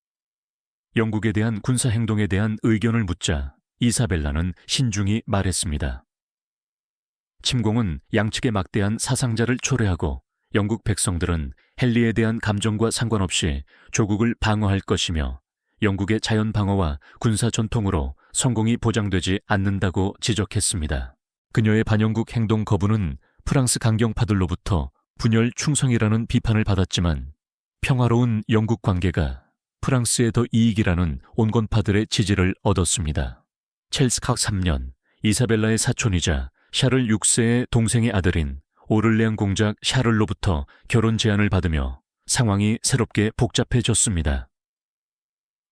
영국에 대한 군사 행동에 대한 의견을 묻자 이사벨라는 신중히 말했습니다. 침공은 양측의 막대한 사상자를 초래하고 영국 백성들은 헨리에 대한 감정과 상관없이 조국을 방어할 것이며 영국의 자연 방어와 군사 전통으로 성공이 보장되지 않는다고 지적했습니다. 그녀의 반영국 행동 거부는 프랑스 강경파들로부터 분열 충성이라는 비판을 받았지만 평화로운 영국 관계가 프랑스에 더 이익이라는 온건파들의 지지를 얻었습니다. 첼스칵 3년 이사벨라의 사촌이자 샤를 6세의 동생의 아들인 오를레앙 공작 샤를로부터 결혼 제안을 받으며 상황이 새롭게 복잡해졌습니다.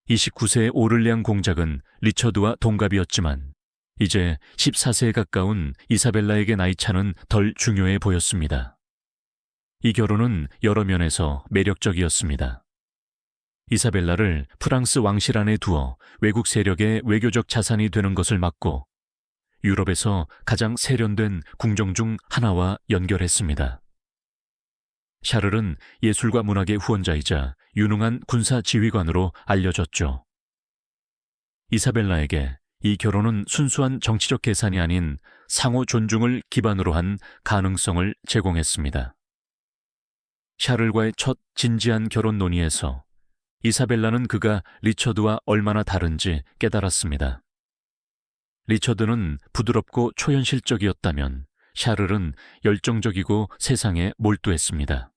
29세의 오를레앙 공작은 리처드와 동갑이었지만 이제 14세에 가까운 이사벨라에게 나이차는 덜 중요해 보였습니다. 이 결혼은 여러 면에서 매력적이었습니다. 이사벨라를 프랑스 왕실 안에 두어 외국 세력의 외교적 자산이 되는 것을 막고 유럽에서 가장 세련된 궁정 중 하나와 연결했습니다. 샤를은 예술과 문학의 후원자이자 유능한 군사 지휘관으로 알려졌죠. 이사벨라에게 이 결혼은 순수한 정치적 계산이 아닌 상호 존중을 기반으로 한 가능성을 제공했습니다. 샤를과의 첫 진지한 결혼 논의에서 이사벨라는 그가 리처드와 얼마나 다른지 깨달았습니다. 리처드는 부드럽고 초현실적이었다면 샤를은 열정적이고 세상에 몰두했습니다.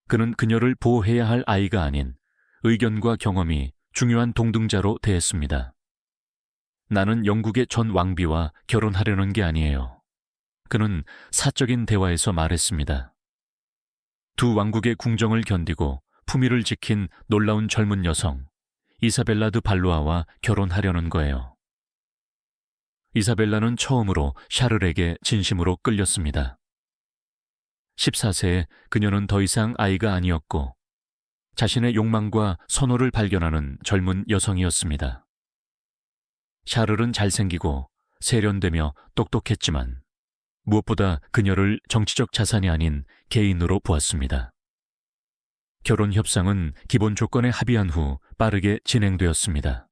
그는 그녀를 보호해야 할 아이가 아닌 의견과 경험이 중요한 동등자로 대했습니다. 나는 영국의 전 왕비와 결혼하려는 게 아니에요. 그는 사적인 대화에서 말했습니다. 두 왕국의 궁정을 견디고 품위를 지킨 놀라운 젊은 여성 이사벨라 드 발로아와 결혼하려는 거예요. 이사벨라는 처음으로 샤를에게 진심으로 끌렸습니다. 14세에 그녀는 더 이상 아이가 아니었고 자신의 욕망과 선호를 발견하는 젊은 여성이었습니다. 샤를은 잘생기고 세련되며 똑똑했지만 무엇보다 그녀를 정치적 자산이 아닌 개인으로 보았습니다. 결혼 협상은 기본 조건에 합의한 후 빠르게 진행되었습니다.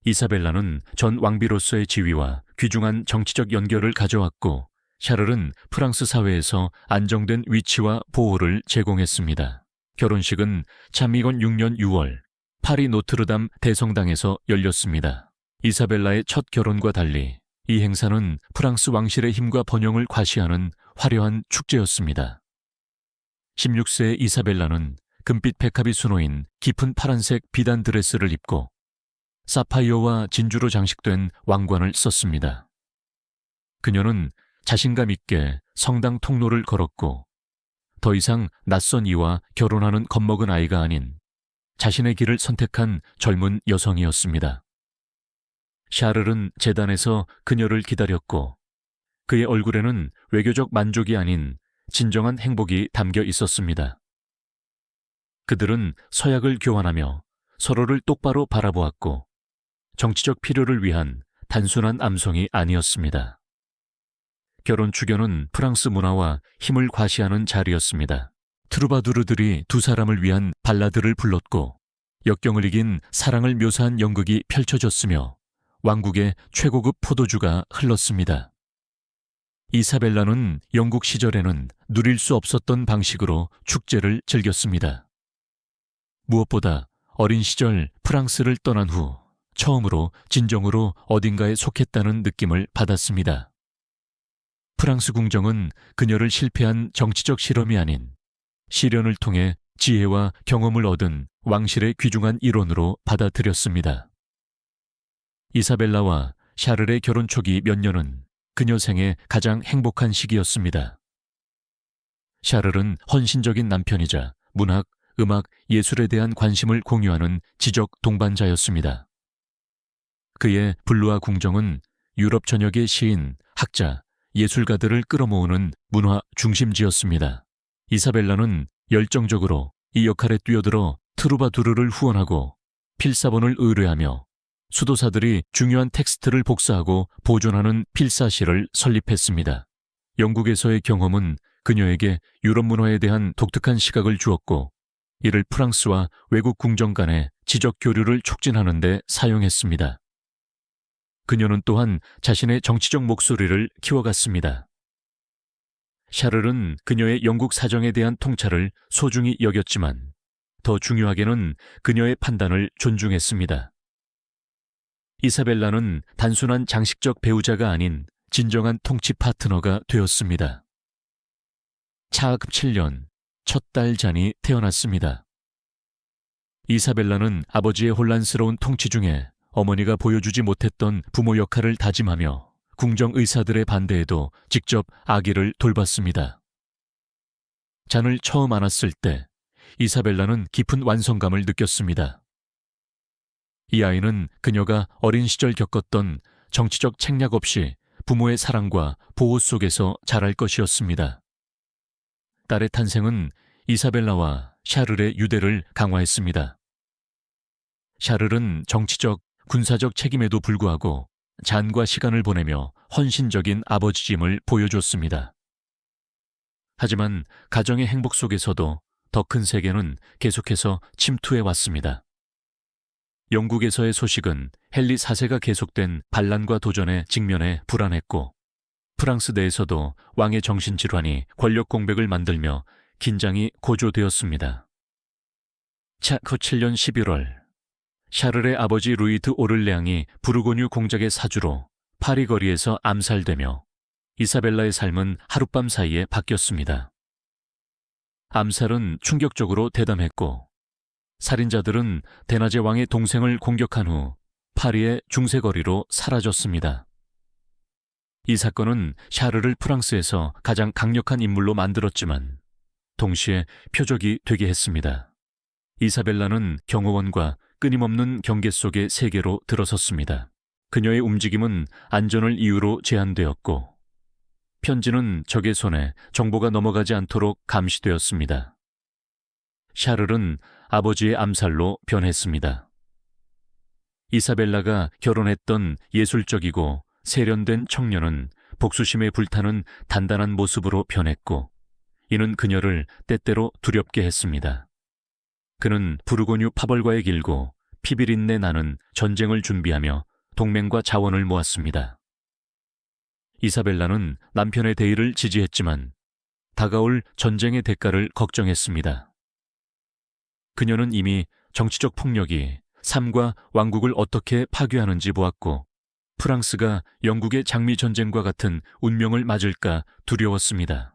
이사벨라는 전 왕비로서의 지위와 귀중한 정치적 연결을 가져왔고 샤를은 프랑스 사회에서 안정된 위치와 보호를 제공했습니다. 결혼식은 참미건 6년 6월 파리 노트르담 대성당에서 열렸습니다. 이사벨라의 첫 결혼과 달리 이 행사는 프랑스 왕실의 힘과 번영을 과시하는 화려한 축제였습니다. 16세의 이사벨라는 금빛 백합이 수놓인 깊은 파란색 비단 드레스를 입고 사파이어와 진주로 장식된 왕관을 썼습니다. 그녀는 자신감 있게 성당 통로를 걸었고 더 이상 낯선 이와 결혼하는 겁먹은 아이가 아닌 자신의 길을 선택한 젊은 여성이었습니다. 샤를은 제단에서 그녀를 기다렸고 그의 얼굴에는 외교적 만족이 아닌 진정한 행복이 담겨 있었습니다. 그들은 서약을 교환하며 서로를 똑바로 바라보았고 정치적 필요를 위한 단순한 암송이 아니었습니다. 결혼 축연은 프랑스 문화와 힘을 과시하는 자리였습니다. 트루바두르들이 두 사람을 위한 발라드를 불렀고 역경을 이긴 사랑을 묘사한 연극이 펼쳐졌으며 왕국의 최고급 포도주가 흘렀습니다. 이사벨라는 영국 시절에는 누릴 수 없었던 방식으로 축제를 즐겼습니다. 무엇보다 어린 시절 프랑스를 떠난 후 처음으로 진정으로 어딘가에 속했다는 느낌을 받았습니다. 프랑스 궁정은 그녀를 실패한 정치적 실험이 아닌 시련을 통해 지혜와 경험을 얻은 왕실의 귀중한 일원으로 받아들였습니다. 이사벨라와 샤를의 결혼 초기 몇 년은 그녀 생애 가장 행복한 시기였습니다. 샤를은 헌신적인 남편이자 문학, 음악, 예술에 대한 관심을 공유하는 지적 동반자였습니다. 그의 블루아 궁정은 유럽 전역의 시인, 학자, 예술가들을 끌어모으는 문화 중심지였습니다. 이사벨라는 열정적으로 이 역할에 뛰어들어 트루바두르를 후원하고 필사본을 의뢰하며 수도사들이 중요한 텍스트를 복사하고 보존하는 필사실을 설립했습니다. 영국에서의 경험은 그녀에게 유럽 문화에 대한 독특한 시각을 주었고 이를 프랑스와 외국 궁정 간의 지적 교류를 촉진하는 데 사용했습니다. 그녀는 또한 자신의 정치적 목소리를 키워갔습니다. 샤를은 그녀의 영국 사정에 대한 통찰을 소중히 여겼지만 더 중요하게는 그녀의 판단을 존중했습니다. 이사벨라는 단순한 장식적 배우자가 아닌 진정한 통치 파트너가 되었습니다. 차급 7년, 첫 딸 잔이 태어났습니다. 이사벨라는 아버지의 혼란스러운 통치 중에 어머니가 보여주지 못했던 부모 역할을 다짐하며 궁정 의사들의 반대에도 직접 아기를 돌봤습니다. 잔을 처음 안았을 때 이사벨라는 깊은 완성감을 느꼈습니다. 이 아이는 그녀가 어린 시절 겪었던 정치적 책략 없이 부모의 사랑과 보호 속에서 자랄 것이었습니다. 딸의 탄생은 이사벨라와 샤를의 유대를 강화했습니다. 샤를은 정치적, 군사적 책임에도 불구하고 잔과 시간을 보내며 헌신적인 아버지임을 보여줬습니다. 하지만 가정의 행복 속에서도 더 큰 세계는 계속해서 침투해 왔습니다. 영국에서의 소식은 헨리 4세가 계속된 반란과 도전에 직면해 불안했고 프랑스 내에서도 왕의 정신질환이 권력 공백을 만들며 긴장이 고조되었습니다. 차크 7년 11월 샤를의 아버지 루이 드 오를레앙이 부르고뉴 공작의 사주로 파리 거리에서 암살되며 이사벨라의 삶은 하룻밤 사이에 바뀌었습니다. 암살은 충격적으로 대담했고 살인자들은 데나제 왕의 동생을 공격한 후 파리의 중세거리로 사라졌습니다. 이 사건은 샤르를 프랑스에서 가장 강력한 인물로 만들었지만 동시에 표적이 되게 했습니다. 이사벨라는 경호원과 끊임없는 경계 속의 세계로 들어섰습니다. 그녀의 움직임은 안전을 이유로 제한되었고 편지는 적의 손에 정보가 넘어가지 않도록 감시되었습니다. 샤를은 아버지의 암살로 변했습니다. 이사벨라가 결혼했던 예술적이고 세련된 청년은 복수심에 불타는 단단한 모습으로 변했고 이는 그녀를 때때로 두렵게 했습니다. 그는 부르고뉴 파벌과의 길고 피비린내 나는 전쟁을 준비하며 동맹과 자원을 모았습니다. 이사벨라는 남편의 대의를 지지했지만 다가올 전쟁의 대가를 걱정했습니다. 그녀는 이미 정치적 폭력이 삶과 왕국을 어떻게 파괴하는지 보았고 프랑스가 영국의 장미전쟁과 같은 운명을 맞을까 두려웠습니다.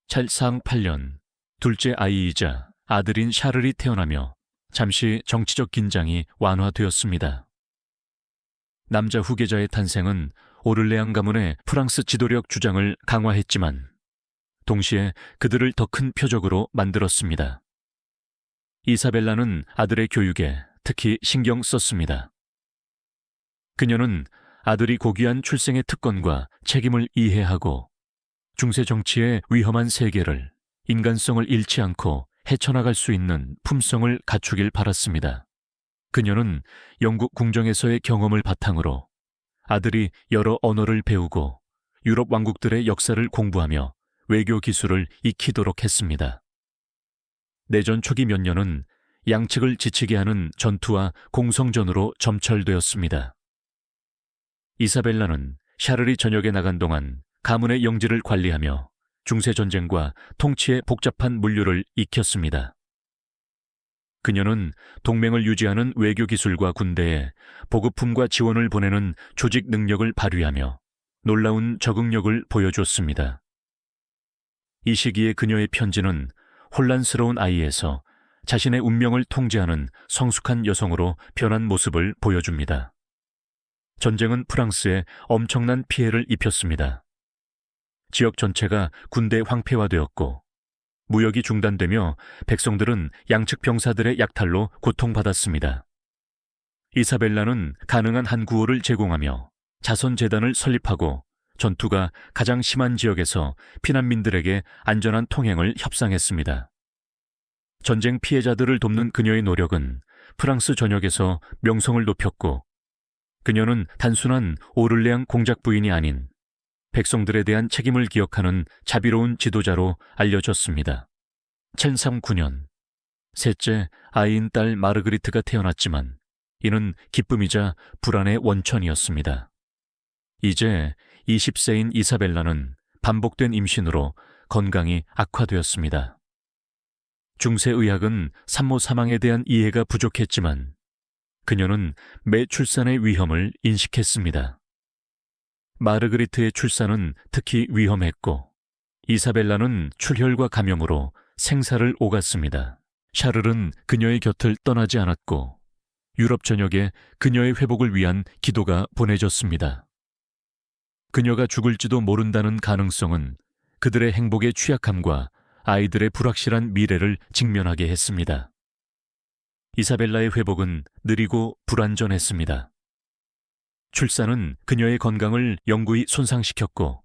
찰상 8년, 둘째 아이이자 아들인 샤를이 태어나며 잠시 정치적 긴장이 완화되었습니다. 남자 후계자의 탄생은 오를레앙 가문의 프랑스 지도력 주장을 강화했지만 동시에 그들을 더 큰 표적으로 만들었습니다. 이사벨라는 아들의 교육에 특히 신경 썼습니다. 그녀는 아들이 고귀한 출생의 특권과 책임을 이해하고 중세 정치의 위험한 세계를 인간성을 잃지 않고 헤쳐나갈 수 있는 품성을 갖추길 바랐습니다. 그녀는 영국 궁정에서의 경험을 바탕으로 아들이 여러 언어를 배우고 유럽 왕국들의 역사를 공부하며 외교 기술을 익히도록 했습니다. 내전 초기 몇 년은 양측을 지치게 하는 전투와 공성전으로 점철되었습니다. 이사벨라는 샤를이 전역에 나간 동안 가문의 영지를 관리하며 중세전쟁과 통치의 복잡한 물류를 익혔습니다. 그녀는 동맹을 유지하는 외교 기술과 군대에 보급품과 지원을 보내는 조직 능력을 발휘하며 놀라운 적응력을 보여줬습니다. 이 시기에 그녀의 편지는 혼란스러운 아이에서 자신의 운명을 통제하는 성숙한 여성으로 변한 모습을 보여줍니다. 전쟁은 프랑스에 엄청난 피해를 입혔습니다. 지역 전체가 군대 황폐화되었고 무역이 중단되며 백성들은 양측 병사들의 약탈로 고통받았습니다. 이사벨라는 가능한 한 구호를 제공하며 자선재단을 설립하고 전투가 가장 심한 지역에서 피난민들에게 안전한 통행을 협상했습니다. 전쟁 피해자들을 돕는 그녀의 노력은 프랑스 전역에서 명성을 높였고 그녀는 단순한 오를레앙 공작 부인이 아닌 백성들에 대한 책임을 기억하는 자비로운 지도자로 알려졌습니다. 1039년, 셋째 아이인 딸 마르그리트가 태어났지만 이는 기쁨이자 불안의 원천이었습니다. 이제 20세인 이사벨라는 반복된 임신으로 건강이 악화되었습니다. 중세의학은 산모 사망에 대한 이해가 부족했지만 그녀는 매 출산의 위험을 인식했습니다. 마르그리트의 출산은 특히 위험했고 이사벨라는 출혈과 감염으로 생사를 오갔습니다. 샤를은 그녀의 곁을 떠나지 않았고 유럽 전역에 그녀의 회복을 위한 기도가 보내졌습니다. 그녀가 죽을지도 모른다는 가능성은 그들의 행복의 취약함과 아이들의 불확실한 미래를 직면하게 했습니다. 이사벨라의 회복은 느리고 불완전했습니다. 출산은 그녀의 건강을 영구히 손상시켰고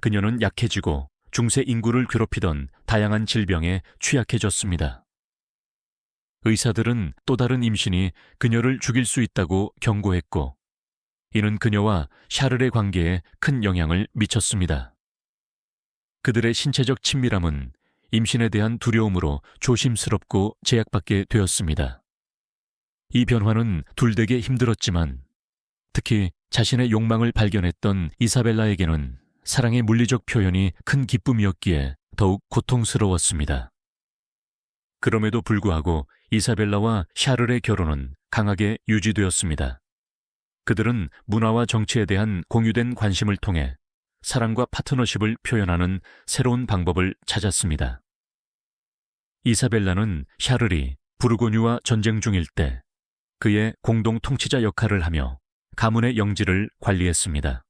그녀는 약해지고 중세 인구를 괴롭히던 다양한 질병에 취약해졌습니다. 의사들은 또 다른 임신이 그녀를 죽일 수 있다고 경고했고 이는 그녀와 샤를의 관계에 큰 영향을 미쳤습니다. 그들의 신체적 친밀함은 임신에 대한 두려움으로 조심스럽고 제약받게 되었습니다. 이 변화는 둘에게 힘들었지만 특히 자신의 욕망을 발견했던 이사벨라에게는 사랑의 물리적 표현이 큰 기쁨이었기에 더욱 고통스러웠습니다. 그럼에도 불구하고 이사벨라와 샤를의 결혼은 강하게 유지되었습니다. 그들은 문화와 정치에 대한 공유된 관심을 통해 사랑과 파트너십을 표현하는 새로운 방법을 찾았습니다. 이사벨라는 샤를이 부르고뉴와 전쟁 중일 때 그의 공동 통치자 역할을 하며 가문의 영지를 관리했습니다.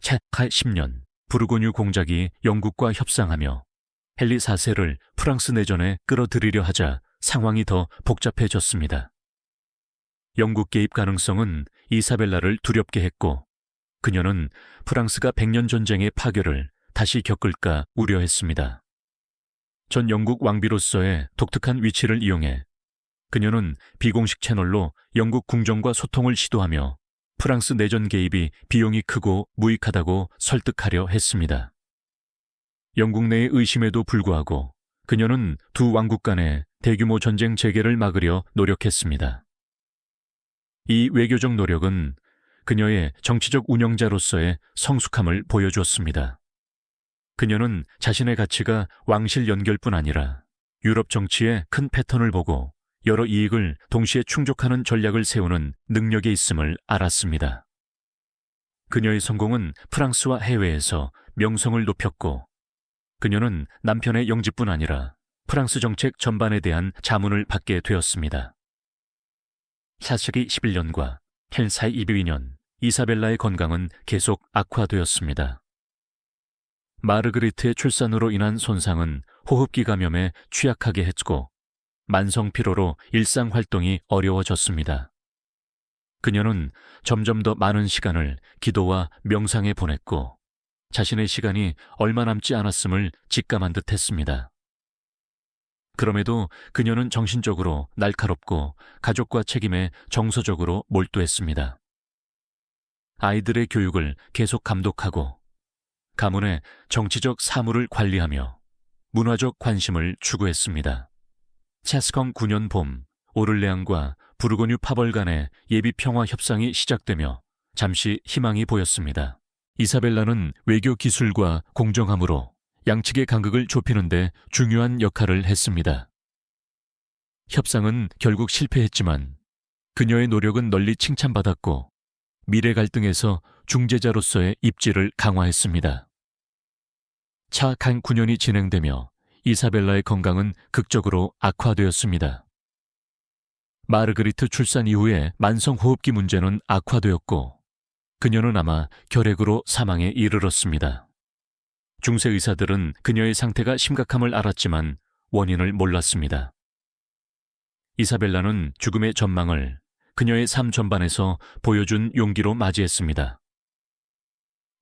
차 10년, 부르고뉴 공작이 영국과 협상하며 헨리 4세를 프랑스 내전에 끌어들이려 하자 상황이 더 복잡해졌습니다. 영국 개입 가능성은 이사벨라를 두렵게 했고 그녀는 프랑스가 백년 전쟁의 파괴를 다시 겪을까 우려했습니다. 전 영국 왕비로서의 독특한 위치를 이용해 그녀는 비공식 채널로 영국 궁정과 소통을 시도하며 프랑스 내전 개입이 비용이 크고 무익하다고 설득하려 했습니다. 영국 내의 의심에도 불구하고 그녀는 두 왕국 간의 대규모 전쟁 재개를 막으려 노력했습니다. 이 외교적 노력은 그녀의 정치적 운영자로서의 성숙함을 보여주었습니다. 그녀는 자신의 가치가 왕실 연결뿐 아니라 유럽 정치의 큰 패턴을 보고 여러 이익을 동시에 충족하는 전략을 세우는 능력이 있음을 알았습니다. 그녀의 성공은 프랑스와 해외에서 명성을 높였고 그녀는 남편의 영지뿐 아니라 프랑스 정책 전반에 대한 자문을 받게 되었습니다. 샤르기 11년과 헨사이 22년, 이사벨라의 건강은 계속 악화되었습니다. 마르그리트의 출산으로 인한 손상은 호흡기 감염에 취약하게 했고 만성 피로로 일상 활동이 어려워졌습니다. 그녀는 점점 더 많은 시간을 기도와 명상에 보냈고 자신의 시간이 얼마 남지 않았음을 직감한 듯 했습니다. 그럼에도 그녀는 정신적으로 날카롭고 가족과 책임에 정서적으로 몰두했습니다. 아이들의 교육을 계속 감독하고 가문의 정치적 사무를 관리하며 문화적 관심을 추구했습니다. 차스컹 9년 봄, 오를레앙과 부르고뉴 파벌 간의 예비 평화 협상이 시작되며 잠시 희망이 보였습니다. 이사벨라는 외교 기술과 공정함으로 양측의 간극을 좁히는 데 중요한 역할을 했습니다. 협상은 결국 실패했지만 그녀의 노력은 널리 칭찬받았고 미래 갈등에서 중재자로서의 입지를 강화했습니다. 차 간 9년이 진행되며 이사벨라의 건강은 극적으로 악화되었습니다. 마르그리트 출산 이후에 만성호흡기 문제는 악화되었고 그녀는 아마 결핵으로 사망에 이르렀습니다. 중세 의사들은 그녀의 상태가 심각함을 알았지만 원인을 몰랐습니다. 이사벨라는 죽음의 전망을 그녀의 삶 전반에서 보여준 용기로 맞이했습니다.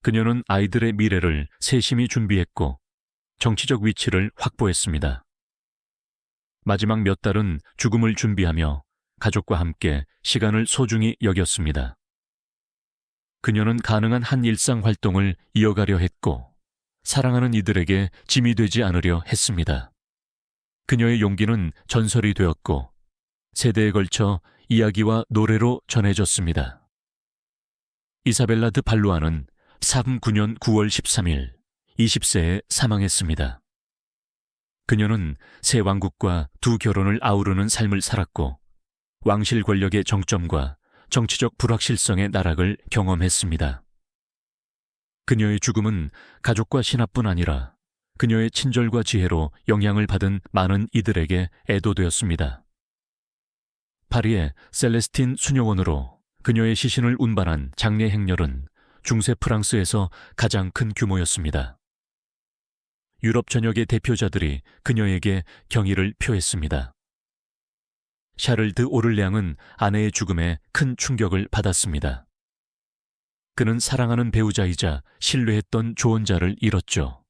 그녀는 아이들의 미래를 세심히 준비했고 정치적 위치를 확보했습니다. 마지막 몇 달은 죽음을 준비하며 가족과 함께 시간을 소중히 여겼습니다. 그녀는 가능한 한 일상 활동을 이어가려 했고 사랑하는 이들에게 짐이 되지 않으려 했습니다. 그녀의 용기는 전설이 되었고 세대에 걸쳐 이야기와 노래로 전해졌습니다. 이사벨라 드 발루아는 39년 9월 13일 20세에 사망했습니다. 그녀는 새 왕국과 두 결혼을 아우르는 삶을 살았고 왕실 권력의 정점과 정치적 불확실성의 나락을 경험했습니다. 그녀의 죽음은 가족과 신하뿐 아니라 그녀의 친절과 지혜로 영향을 받은 많은 이들에게 애도되었습니다. 파리의 셀레스틴 수녀원으로 그녀의 시신을 운반한 장례 행렬은 중세 프랑스에서 가장 큰 규모였습니다. 유럽 전역의 대표자들이 그녀에게 경의를 표했습니다. 샤를 드 오를레앙은 아내의 죽음에 큰 충격을 받았습니다. 그는 사랑하는 배우자이자 신뢰했던 조언자를 잃었죠.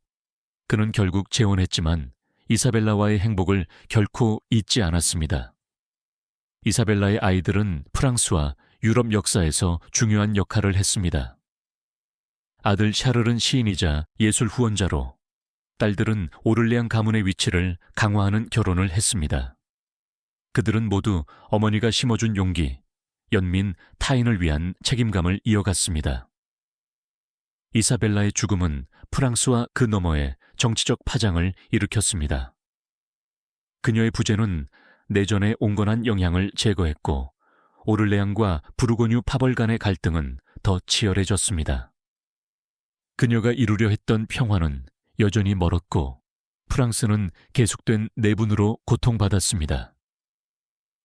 그는 결국 재혼했지만 이사벨라와의 행복을 결코 잊지 않았습니다. 이사벨라의 아이들은 프랑스와 유럽 역사에서 중요한 역할을 했습니다. 아들 샤를은 시인이자 예술 후원자로, 딸들은 오를레앙 가문의 위치를 강화하는 결혼을 했습니다. 그들은 모두 어머니가 심어준 용기, 연민, 타인을 위한 책임감을 이어갔습니다. 이사벨라의 죽음은 프랑스와 그 너머에 정치적 파장을 일으켰습니다. 그녀의 부재는 내전의 온건한 영향을 제거했고 오를레앙과 부르고뉴 파벌 간의 갈등은 더 치열해졌습니다. 그녀가 이루려 했던 평화는 여전히 멀었고 프랑스는 계속된 내분으로 고통받았습니다.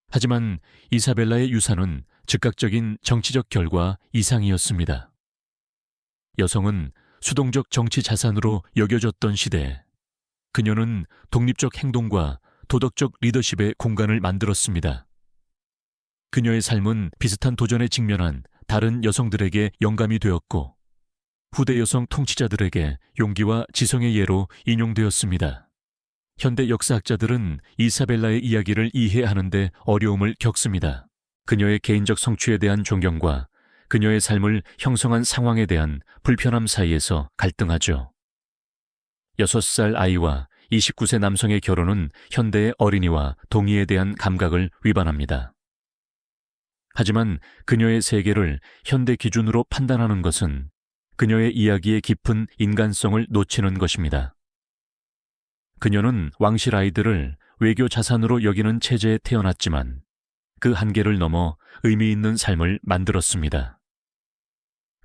하지만 이사벨라의 유산은 즉각적인 정치적 결과 이상이었습니다. 여성은 수동적 정치 자산으로 여겨졌던 시대에 그녀는 독립적 행동과 도덕적 리더십의 공간을 만들었습니다. 그녀의 삶은 비슷한 도전에 직면한 다른 여성들에게 영감이 되었고 후대 여성 통치자들에게 용기와 지성의 예로 인용되었습니다. 현대 역사학자들은 이사벨라의 이야기를 이해하는 데 어려움을 겪습니다. 그녀의 개인적 성취에 대한 존경과 그녀의 삶을 형성한 상황에 대한 불편함 사이에서 갈등하죠. 6살 아이와 29세 남성의 결혼은 현대의 어린이와 동의에 대한 감각을 위반합니다. 하지만 그녀의 세계를 현대 기준으로 판단하는 것은 그녀의 이야기의 깊은 인간성을 놓치는 것입니다. 그녀는 왕실 아이들을 외교 자산으로 여기는 체제에 태어났지만 그 한계를 넘어 의미 있는 삶을 만들었습니다.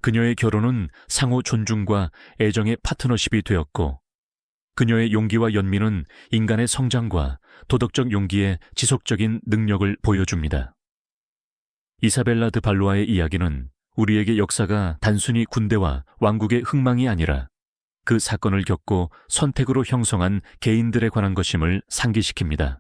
그녀의 결혼은 상호 존중과 애정의 파트너십이 되었고 그녀의 용기와 연민은 인간의 성장과 도덕적 용기의 지속적인 능력을 보여줍니다. 이사벨라 드 발루아의 이야기는 우리에게 역사가 단순히 군대와 왕국의 흥망이 아니라 그 사건을 겪고 선택으로 형성한 개인들에 관한 것임을 상기시킵니다.